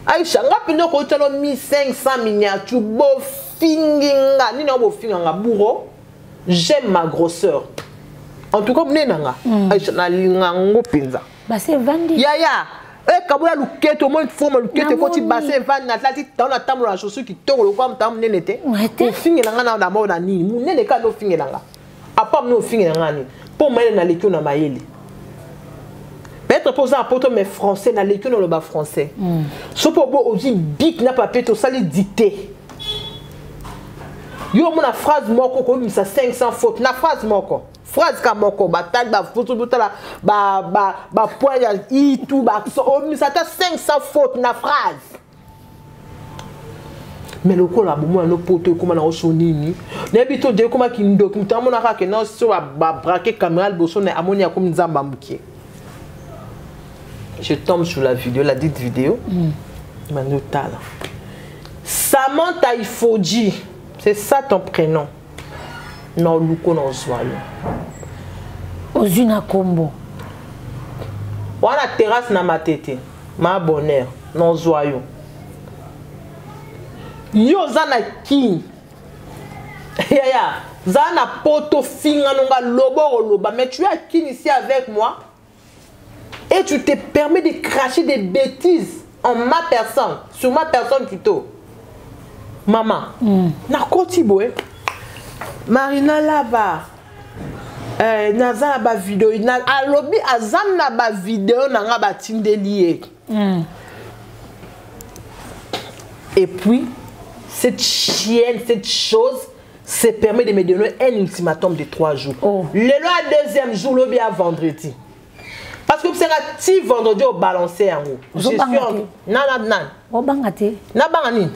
Aïcha, nga pino ko talo 1500 miniatures bo finginga ni na bo finga bourreau. J'aime ma grosseur. En tout cas mnenanga. Aïcha na linga ngo pinza. Bah c'est vendu. Ya. Eh kabula luketo mo forme luketo ko ti bassin van na tati dans la table la chaussure qui toro le kwa mtam nenete. Ko fingelanga na na mo na ni. Mu nene ka no fingelanga. Apa no fingelanga ni. Pour moi na lekio na mayele. Peut-être posé un poteau mais français na lekio no le bas français. So pour bo ozi big na papier to sali dicté. Yo mon phrase moko ko mi sa 500 fautes na phrase moko. Phrase ka moko batal ba photo butala ba point ya i tout ba so mi sa ta 500 fautes na phrase. Mais le ko la bomo no poto ko na oso nini. Na bito de ko ma ki ndo ki mtamo na ka ke na so ba braquer caméra boso na amonia comme nzamba mukie. Je tombe sur la vidéo, la dite vidéo. Manotala. Samantha Ifoji. C'est ça ton prénom. Non, Luko non soyo. Ozuna Kombo. On a terrasse na ma tête. Ma bonheur. Non soyo. Yo zana ki. Ya. Zana poto finga nonga lobo loba. Mais tu es qui ici avec moi? Et tu te permets de cracher des bêtises en ma personne, sur ma personne plutôt. Maman, na koti boy. Marina là-bas. Naza ba vidéo, na alobi azam na ba vidéo na nga ba tindelié. Et puis cette chienne, cette chose se permet de me donner un ultimatum de 3 jours. Le deuxième jour, le bien vendredi. Parce que c'est un petit vendredi au balancer en haut. Je suis en... Non. Oh, bangate. Na bangani.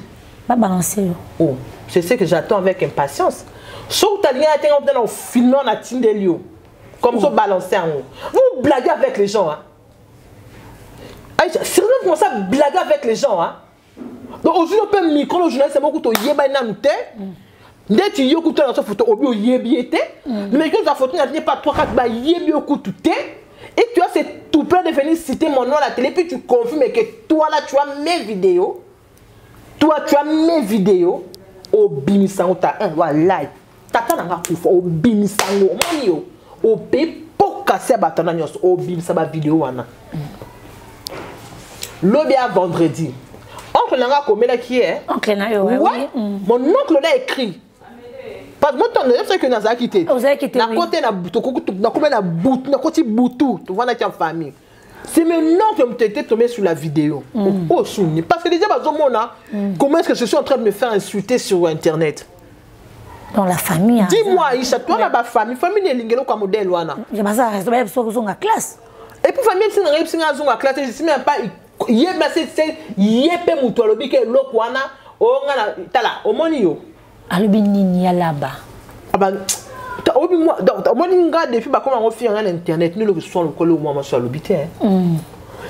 Pas balancer. Oh, c'est ce que j'attends avec impatience. Sauf que tu as été en filmant la Tindelio. Comme ça, balancer en haut. Vous blaguez avec les gens. Hein? Sérieusement, vous commencez à blaguer avec les gens. Hein? Donc aujourd'hui, on peut micro, le journaliste, c'est beaucoup de yéba nanouté. Dès que tu y écoutes dans cette photo, au bio yébiété. Mais quand la photo n'est pas 3-4 ba yébi au coup tout est. Et tu as cette tout plein de venir citer mon nom à la télé, puis tu confirmes que toi là tu as mes vidéos. Toi tu as mes vidéos. Au bimisango ta un voilà. Tata nanga kufa au bimisango monio. Au pe pour casser batana nyos au bimisaba vidéo wana. L'obé à vendredi. Oncle nanga komela qui est? Oncle na yo. Ouais. Mon oncle l'a écrit. Parce que moi, je sais que nous avons quitté. Nous avons quitté. Nous avons quitté Boutou. Tu vois, dans famille. C'est maintenant que tu étais tombé sur la vidéo. Oh, Souni. Parce que déjà, comment est-ce que je suis en train de me faire insulter sur Internet? Dans la famille. Dis-moi, Aïcha, toi, là, ma famille. Famille est l'ingélo comme modèle. Je m'en sais, je vais sur la classe. Et puis, famille, c'est une classe. Je ne sais même pas. Il y a des gens qui ont alubinini ya là-bas. Ah bah, moi, depuis comment on fait un internet, nous le son le collègue moi sur l'habité.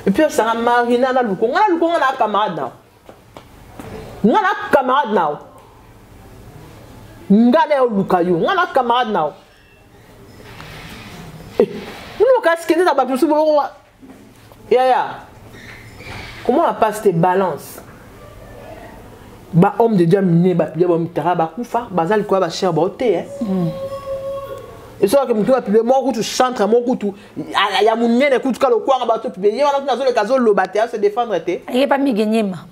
Et puis ça a marina na luko, on a camarade now. On a camarade now. Ngale lukayo, on a camarade now. Nous qu'est-ce que ça va plus ya. Comment on passe tes balances? Ba homme de Dieu miné ba pile ba mitara ba kufa bazal quoi ba cher ba oté hein et ça que mtu ba pile mo kutu chantre mo kutu ya munene kutu kalo kwa ba to pile yé wana na zo le kazo lo baté se défendre té il pas mi gagner ma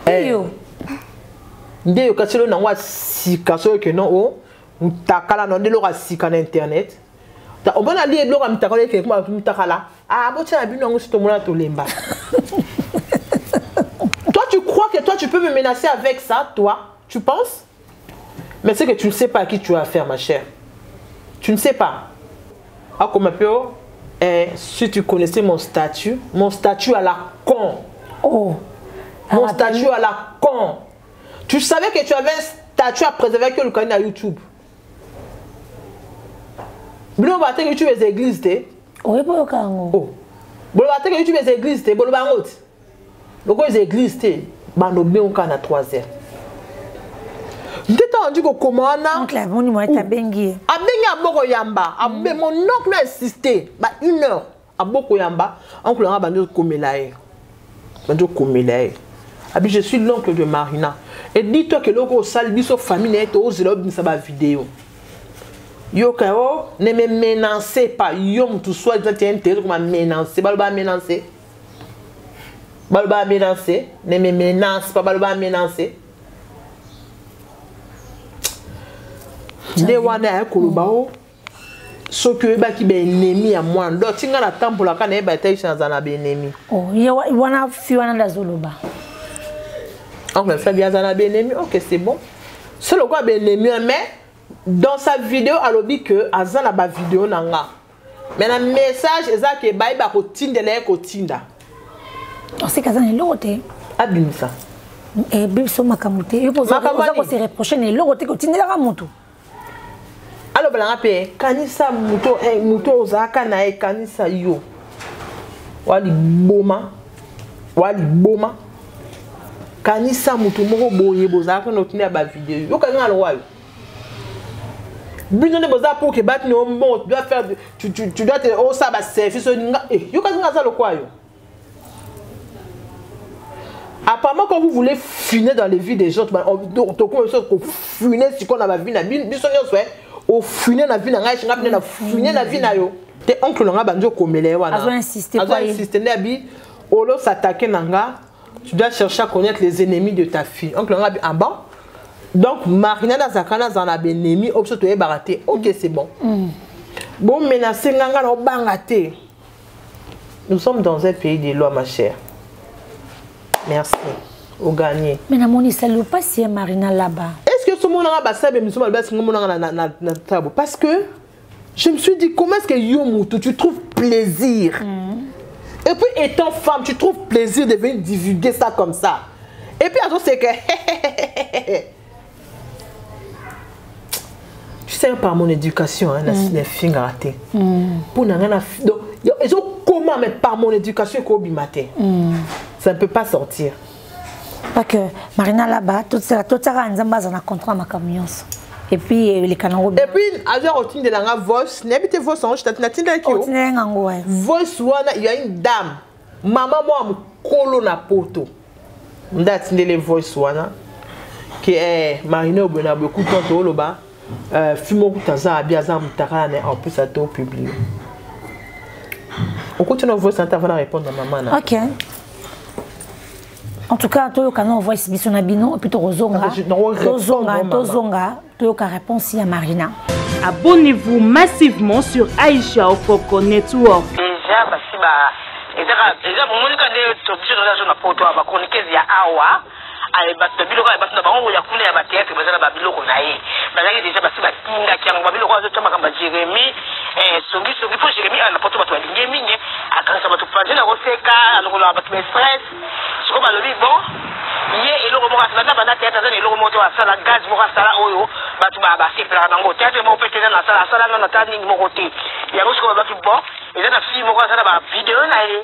yo ndé yo kaselo na wa si kaso que non o mutakala no ndelo ka sika na internet ta obana li elo ka mutakala ke kuma mutakala ah bo tia bino ngo sito mona to lemba. Tu crois que toi tu peux me menacer avec ça, toi? Tu penses? Mais c'est que tu ne sais pas à qui tu as affaire, ma chère. Tu ne sais pas. Ah, comme un peu, si tu connaissais mon statut à la con. Oh. Mon statut à la con. Tu savais que tu avais un statut à préserver que le canal à YouTube. Bon, bah, tu YouTube les églises, t'es. Oui, pour le canal. Oh. Bon, bah, tu YouTube les églises, t'es. Bon, bah, Donc les églises banobé on kana 3h. Ndeta on dit que comment na oncle a boni moi ta bengi. Abengi aboko yamba, abe mon oncle a insisté ba 1 heure aboko yamba, oncle a bando komelae. Bando komelae. Abi je suis l'oncle de Marina. Et dis-toi que loko sal biso famille est aux lob sa ba vidéo. Yo kao ne me menacez pas, yo tout soit intérêt comme menacer, balba menacer. Balba menacer, ne me menace pas, balba menacer. De wana ya kolobao so que ba ki be ennemi à moi ndo tinga na temple la kana ba tayi sans na be ennemi. Oh, wana fi wana la zoloba. On va faire bien za na be ennemi. OK, c'est bon. C'est le quoi be ennemi mais dans sa vidéo alobi que azana ba vidéo nanga. Mais le message eza que ba ba ko tindela ko tinda. On sait qu'azana lote. Abimisa. Et biso makamute. Yo poza ko se reprocher ne lote ko tindela mutu. Alors balanga pe kanisa muto ozaka na e kanisa yo wali boma kanisa muto moko boye bozaka no tine ba vidéo yo kanga lo wayo bino ne boza pour que bat no bon tu dois faire tu dois te o ça ba service yo kanga ça lo kwayo. Apparemment quand vous voulez funer dans les vies des gens to ko so ko funer si qu'on a ba vie na biso nyonso au funer na vie na ngai chinga na funer na vie na yo te oncle nga banjo komele wana azo insister na bi olo s'attaquer nanga tu dois chercher à connaître les ennemis de ta fille oncle nga ah bon donc Marina na zakana za na benemi opso to e baraté. OK, c'est bon. Bon menacer nganga na bangate. Nous sommes dans un pays de loi ma chère. Merci au gagné. Mais na moni ça pas si Marina là-bas. Est-ce que ce monde là bas ça be musulman ba singa mona na table parce que je me suis dit comment est-ce que Yomutu tu trouves plaisir. Et puis étant femme tu trouves plaisir de venir divulguer ça comme ça. Et puis alors c'est que tu sais par mon éducation hein la fille raté. Pour na donc ils ont comment mais par mon éducation ko bimate. Ça ne peut pas sortir. Parce que Marina là-bas, tout ça nzamba za na contrat ma camion. Et puis les canaux. Et puis à routine de la voice, n'habite voice en je t'attends qui voice wana il y a une dame. Maman moi kolo na poto. M'datinde les voice wana qui est Marina Obena beaucoup de temps loba fumo kutaza abiaza mutaka en plus à tout public. On continue à voice avant de répondre à maman. OK. En tout cas, tu as envoyé ce nabino et puis tu as réponse à Marina. Abonnez-vous massivement sur Aïcha Okoko Network. Déjà, parce que déjà, mon monique est obligé de regarder la photo à ma chronique il y a Awa. Babilo ka batna bango ya kule ya batete bazala babilo ko naye bazali déjà basi batinga kyango babilo ko azotama kamba Jeremy songi po Jeremy ana poto bato balingi mingi akanisa bato pajina koseka alokola bato be stress siko balobi bon ye eloko mo kasala bana tete azana eloko mo to asala gaz mo kasala oyo bato ba sipla bango tete mo petena na sala na tani mo kote ya siko ba bato bon ezana fi mo kasala ba video na ye.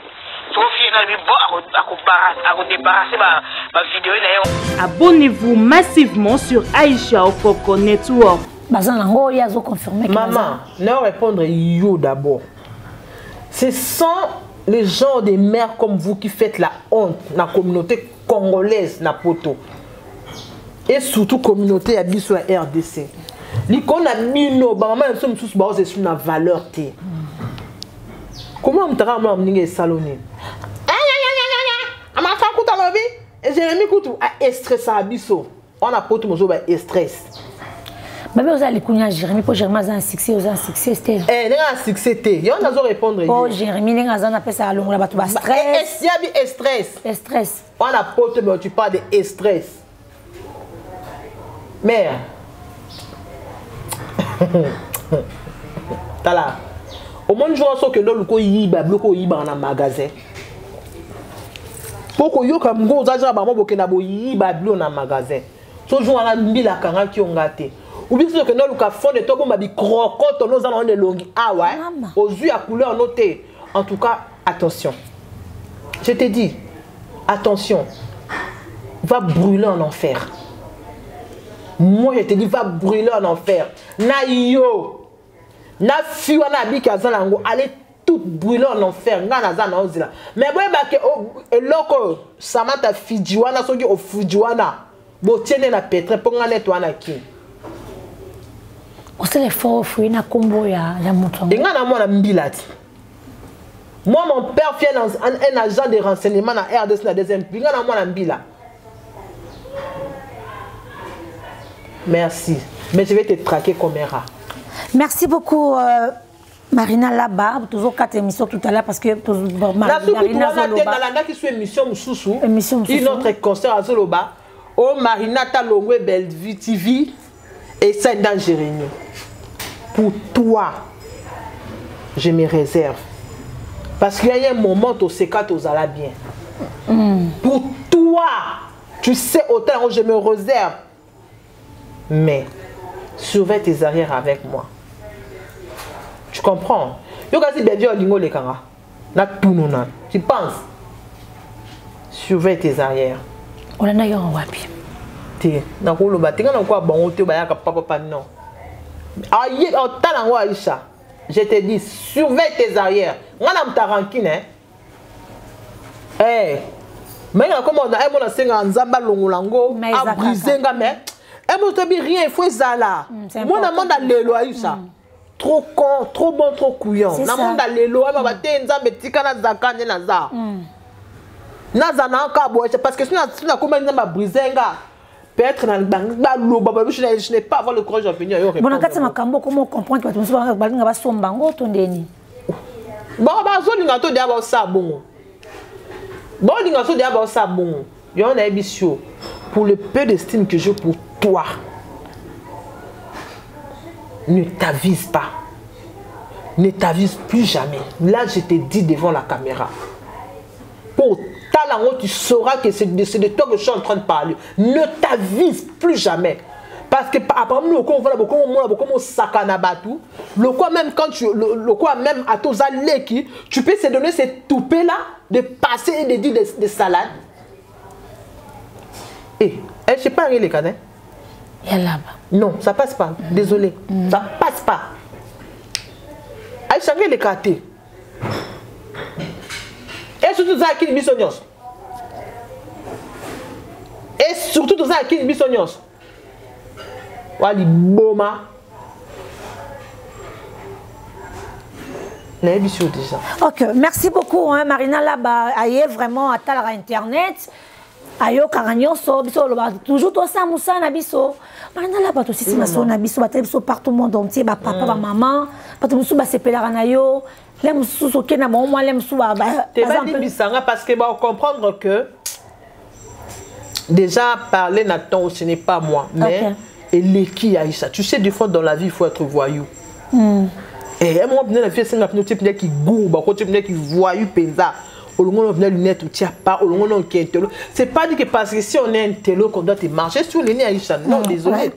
Abonnez-vous massivement sur Aïcha Okoko Network. Maman, ne répondre yo d'abord. Ce sont les gens des mères comme vous qui faites la honte dans la communauté congolaise na poto. Et surtout communauté à biso RDC. L'icône a mino, maman nous sommes tous basés sur la valeur té. Comment on t'a ramené salonné? Ma femme coûte à la vie et Jérémy coûte à stress à biso. On a pas tout le monde stress. Mais vous allez connaître Jérémy pour Jérémy a un succès, vous avez un succès c'était. Eh, il a un succès té. Il y en a besoin répondre. Oh Jérémy, il a un appel ça à l'ongle là-bas tout bas stress. Il y a stress. Stress. On a pas tout mais tu parles de stress. Mère. T'as là. Au moins je vois que l'on ko yiba bloko yiba dans magasin. Poko yo comme go zaza ba mo bokena bo yiba bloko dans magasin. So jo ala mbila kanga ki ongate. Ou bien que non luka fond de to ko mabi crocotte nos allons de longi ah ouais. Aux yeux à couleur noté. En tout cas, attention. Je te dis attention, va brûler en enfer. Moi, je te dis, va brûler en enfer. Na yo, na fiwa na bika zanango, allez tout brûler en enfer. Nga na ozila. Mais bon, loko, Samantha Fijiwana, soki o Fijiwana, bo tiene na petre, ponga netwana ki. On sait les forts fruits na combo ya mouton. Et nga na moi na mbilati. Moi, mon père fait un agent de renseignement dans RDC na deuxième pays. Nga na moi na mbila. Merci. Mais je vais te traquer comme un rat. Merci beaucoup, Marina Laba. Toujours 4 émissions tout à l'heure parce que Marina Zoloba. Qui est émission Moussoussou. Une autre concert à Zoloba. Oh, Marina Talongwe Bellevue TV. Et ça dans Jérémy. Pour toi, je me réserve. Parce qu'il y a un moment où c'est quand tu allais bien. Pour toi, tu sais autant où je me réserve. Mais surveille tes arrières avec moi. Tu comprends? Tu penses? Surveille tes arrières. Je te dis, surveille tes arrières. Rien, il faut ça là. Moi, je demande l'élo à ça. Trop con, trop bon, trop couillon. Je demande l'élo à ma tête, je me dis que je vais naza. Naza n'a encore boire parce que si on a comment on va briser peut-être dans le je n'ai pas avoir le courage de venir. Bon, en fait, c'est ma cambo comment comprendre que tu me vas son bango ton déni. Bon, bah zone ngato dia ba ça bon. Bon, ngato dia ba ça bon. Yo on a ambitieux pour le peu d'estime que j'ai pour toi. Ne t'avise pas. Ne t'avise plus jamais. Là, je te dis devant la caméra. Pour talent, tu sauras que c'est de toi que je suis en train de parler. Ne t'avise plus jamais. Parce que apparemment, le quoi on va beaucoup de sakanabatu. Le quoi même quand tu le quoi même à tous aleki, tu peux se donner cette toupée là de passer et de dire des salades. Eh, je sais pas les canets. Non, ça passe pas. Désolé. Ça passe pas. Aïe, changer les cartés. Et surtout ça qui est misognos. Et surtout tout ça qui est misognos. Wali boma. Déjà. Ok, merci beaucoup, hein, Marina Laba. Aïe, vraiment, à la internet. Ayo karanyo so biso toujours to ça musa na biso Marina Laba to sisi maso na biso biso partout monde entier ba papa ba maman parce musu ba sepelera na yo les musu so kena mo moi les musu ba te ba di bisanga parce que ba comprendre que déjà parler n'attend ce n'est pas moi mais et l'équipe Aïcha tu sais des fois dans la vie il faut être voyou et moi bien la fille c'est un type qui gourbe un type qui voyou penza. C'est pas dit que parce que si on est un télo qu'on doit te marcher sur les nez Aïcha. Non, désolé.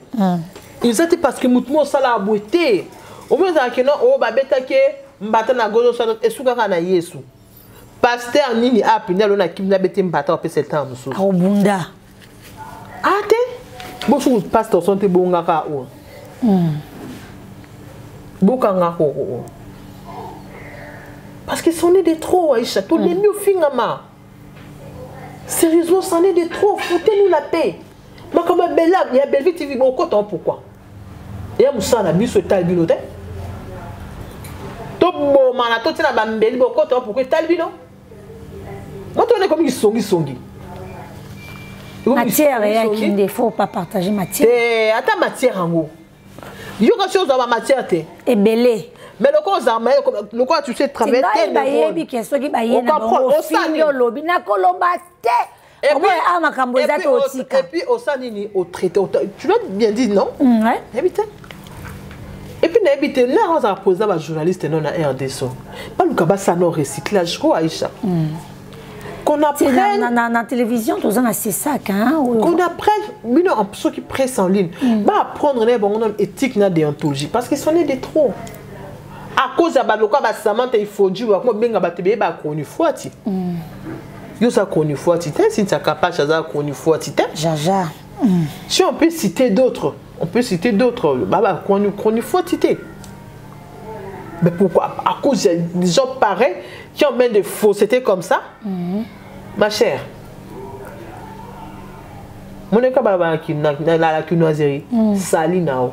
Ils étaient parce que moutmo ça la beauté. Au moins ça que non, oh babeta ke mbata na gozo ça et souka na Yesu. Pasteur nini a pinel on a kim na bete mbata op ce temps musu. Au bunda. Ate. Bon sou pasteur sont te bonga ka o. Bokanga ko. Parce que c'en est de trop, Aïcha. Tout les mieux fingama. Sérieusement, c'en est de trop. Foutez-nous la paix. Mais comme Bella, il y a Bellevue TV, bon, pourquoi? Il y a Moussa, on a vu ce talbino. Tout bon, man, tout ça, on a vu pourquoi talbino. Moi, tu es comme ils sont. Matière, il ne faut pas partager matière. Attends, matière en haut. Il y a quelque chose dans ma matière. Et belé. Mais le corps armé, le corps tu sais travailler tellement. Et puis au sanini au traité, tu l'as bien dit non? Ouais. Et puis n'habiter là on a posé un journaliste non à RDC. Pas le cabas ça non recyclage quoi Aïcha. Qu'on apprenne dans la télévision tous on a ces sacs hein. Qu'on apprenne ceux qui pressent en ligne. Bah apprendre les bons éthique na déontologie parce que c'en est de trop. À cause de la Samantha il faut dire comment bien battre ba connu fois Yo ça connu fois tité, si tu as capable ça connu fois tité. Jaja. Si on peut citer d'autres, Baba connu fois tité. Mais pourquoi? À cause des gens pareils qui ont même des faussetés comme ça. Ma chère. Mon école Baba qui la cunoiserie, sali nao.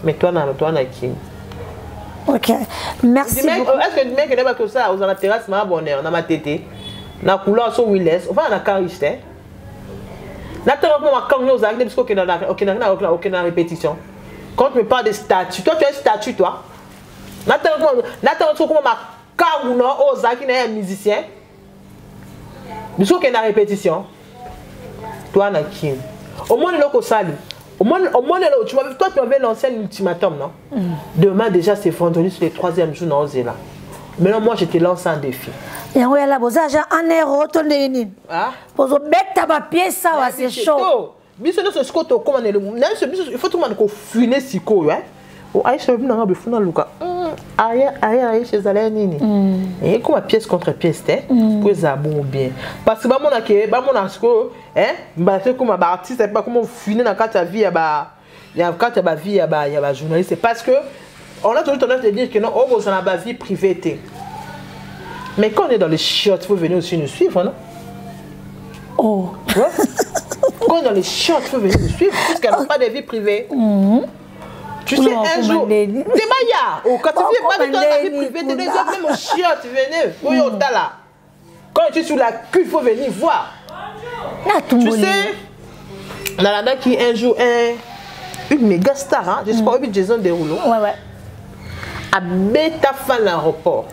Mais toi na qui. Ok. Merci beaucoup. Est-ce que mec n'est pas que ça, on a la terrasse ma bonheur, on a ma tété. Na couleur sur Willis, on va na cariste. Na terrasse ma quand nous avons parce que aucune répétition. Quand tu me parles de statut, toi tu es statut toi. Na terrasse comment ma car non aux qui n'est musicien. Parce qu'il y a répétition. Toi na qui. Au moins le sali. Au moins, toi, tu avais lancé un ultimatum, non? Demain, déjà, c'est vendredi, c'est le 3e jour, non, là. Maintenant, moi, je te lance un défi. Et on est là, vous avez un héros, ton déni. Ah? Pour vous mettre ta pièce, ça va, c'est chaud. Il faut tout le monde qui finit si quoi, hein? Aïcha, je vais vous dire, aïe, chez Zalani. Et comme pièce contre pièce, pour les abons bien. Parce que mon asko, c'est comme un artiste, c'est pas comment finir dans ta vie, il y a vie, il y a journaliste. C'est parce que on a toujours tendance à dire que non, on a la vie privée. Mais quand on est dans les chiottes, il faut venir aussi nous suivre, non? Oh. Quand on est dans les chiottes, il faut venir nous suivre, puisqu'elle n'a pas de vie privée. Tu sais, un jour, t'es Maya. Quand tu viens pas de ta vie privée, tu es déjà même au chiotte, tu venais. Quand tu es sur la queue, il faut venir voir. Tu sais, Nalanda qui un jour une méga star, hein, je sais pas, Jason Derulo. Ouais. A bêta fan l'aéroport.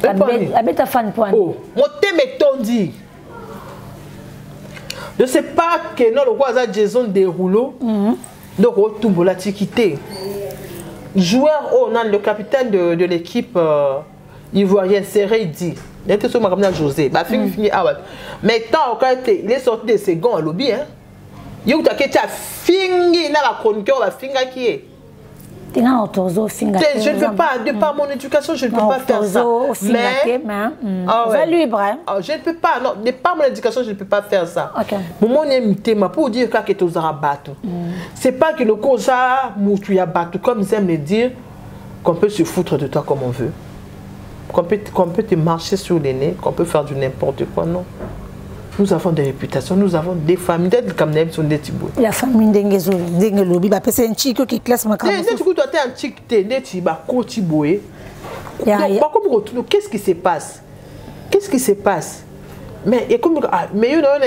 A bêta fan point. Oh, mon thème est tondi. Je sais pas que non le roi Jason Derulo. Donc, au tout la quitté. Joueur, le capitaine de l'équipe ivoirienne, Serré dit. Il était sur ma José. Mais tant il est sorti de second à lobby. Il y a fini la chroniqueur, la finga qui est. Je ne peux pas, de par mon éducation, je ne peux pas faire ça. Mais, je ne peux pas, non, de par mon éducation, je ne peux pas faire ça. Mon thème pour dire que tu as battu. C'est pas que le cosa, tu as battu, comme ils aiment le dire, qu'on peut se foutre de toi comme on veut. Qu'on peut te marcher sur les nez, qu'on peut faire du n'importe quoi, non. Nous avons des réputations, nous avons des familles, d'être comme des sont des tibouis. La famille d'Engelobi, c'est un chico qui classe ma caméra. Tu es un chic, tu es un tiba, tiboué. Qu'est-ce qui se passe? Qu'est-ce qui se passe? Mais il y a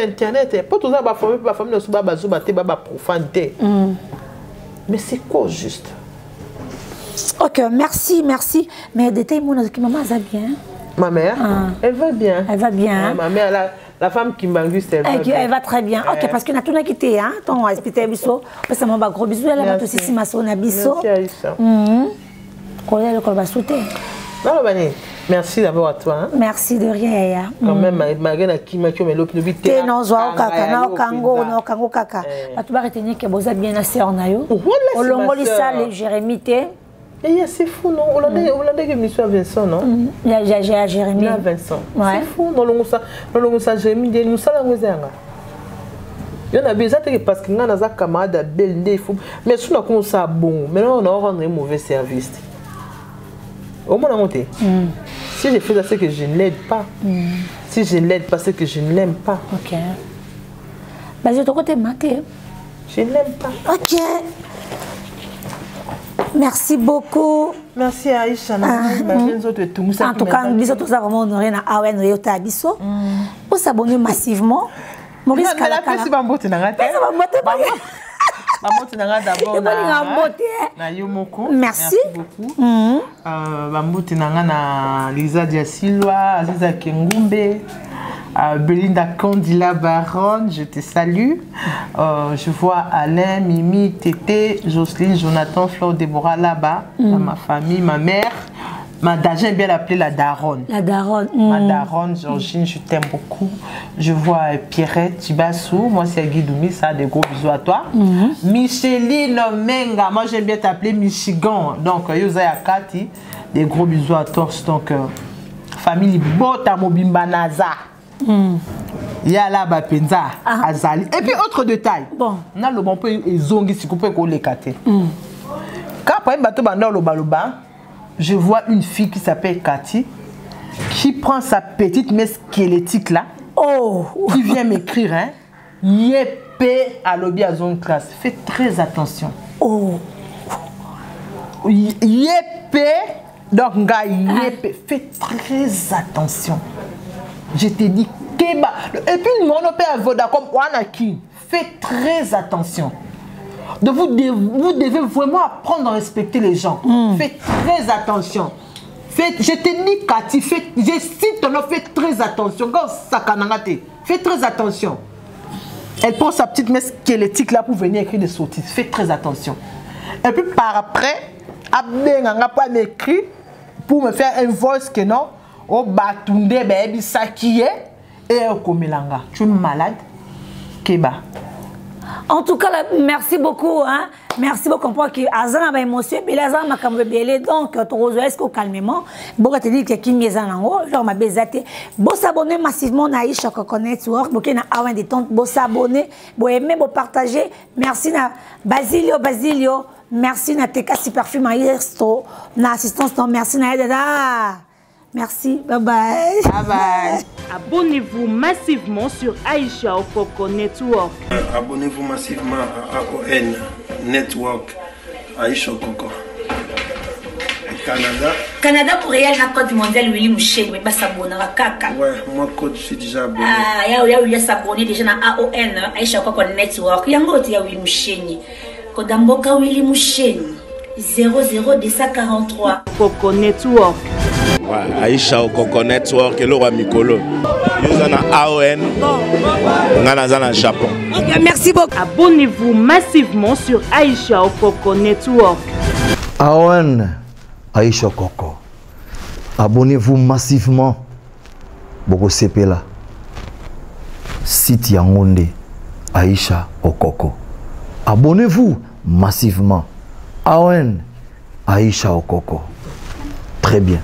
Internet, pas tout ça, ma famille ne sont pas profanité. Mais c'est quoi juste? Ok, merci. Mais détail, mon maman va bien. Ma mère, elle va bien. Elle va bien. Ma mère, la femme qui m'a vu, elle va très bien. Ok, parce que nous avons quitté, hein, ton hospital biso. Parce que moi, gros bisous, elle va aussi si ma sonne biso. Merci d'abord à toi. Merci de rien. Quand même, malgré la qui m'a dit, mais l'autre vie, t'es non, zoa kaka, non, kango kaka. Tu vas retenir que vous êtes bien assez en ayo. Au long de ça, les Jérémy, c'est fou, non? On a dit que monsieur Vincent, non? J'ai Jérémy. Vincent. C'est fou, non? On a Jérémy, nous sommes il y en a besoin parce que nous avons des camarades belles, mais si on a ça bon, maintenant on a rendu un mauvais service. Au moins, monté. Si je fais ça, c'est que je ne l'aide pas. Si je ne l'aide pas, c'est que je ne l'aime pas. Ok. Bah, je te côté maté. Je ne l'aime pas. Ok. Merci beaucoup. Merci Aïcha. En tout cas, nous sommes vraiment honorés à Awen Oyota Abisso. Pour s'abonner massivement. Maurice Kalakala. Merci beaucoup. Bambote na Lisa Diasilwa, Aziza Kengumbe, Belinda Candila Baron, je te salue. Je vois Alain, Mimi, Tété, Jocelyne, Jonathan, Flore, Déborah là-bas, ma famille, ma mère. J'aime bien l'appeler la daronne. La daronne. Ma daronne, Georgine, je t'aime beaucoup. Je vois Pierrette, Tibassou, moi c'est Guidoumi, ça, des gros bisous à toi. Micheline Menga, moi j'aime bien t'appeler Michigan. Donc, Yosa Akati, des gros bisous à toi. Donc, famille bota mobimba naza. Ya la ba penza azali. Et puis autre détail. Bon. Na lo bon peu ezongi si couper ko le kate. Quand par bateau banda lo baloba, je vois une fille qui s'appelle Cathy qui prend sa petite messe squelettique là. Qui vient m'écrire hein. Yépé à lobby à zone classe. Faites très attention. Yépé donc yépé. Faites très attention. Je te dis Keba. Et puis mon père Voda comme Wanaki. Faites très attention. Donc vous devez vraiment apprendre à respecter les gens. Faites très attention. Je te dis Cathy, je cite ton nom, faites très attention. Faites très attention. Elle prend sa petite messe squelettique là pour venir écrire des sottises. Faites très attention. Et puis par après, Abenganga pas m'écrit pour me faire un voice que non. Au batunde baby sakiye et au komelanga. Tu es malade? Keba. En tout cas, merci beaucoup. Hein? Merci beaucoup pour que Azan a émotion. Mais Azan m'a comme belé. Donc, tu est-ce que calmement, bon, te dit que qui m'est en haut, genre ma bezate. Bon s'abonner massivement à Aïcha Coco Network. Bon, na awen des tontes. Bon s'abonner, bon aimer, bon partager. Merci na Basilio. Merci na Teka si parfum Aïsto. Na assistance, non, merci na Edada. Merci, bye bye. Bye bye. Abonnez-vous massivement sur Aïcha Okoko Network. Abonnez-vous massivement à AON Network, Aïcha Okoko. Canada. Canada pour réel na code mondial Willy Mouché, mais pas s'abonner à Kaka. Ouais, moi code je suis déjà abonné. Il y a s'abonner déjà na AON Aïcha Okoko Network. Yango ti ya Willy Mouché. Code Mboka Willy Mouché 00243. Okoko Network. Ouais, Aïcha Okoko Network, le roi Mikolo. Nous sommes AON, nous sommes au Japon. Merci beaucoup. Abonnez-vous massivement sur Aïcha Okoko Network. AON, Aïcha Okoko. Abonnez-vous massivement. Boko Sepela. Site Yangonde, Aïcha Okoko. Abonnez-vous massivement. AON, Aïcha Okoko. Très bien.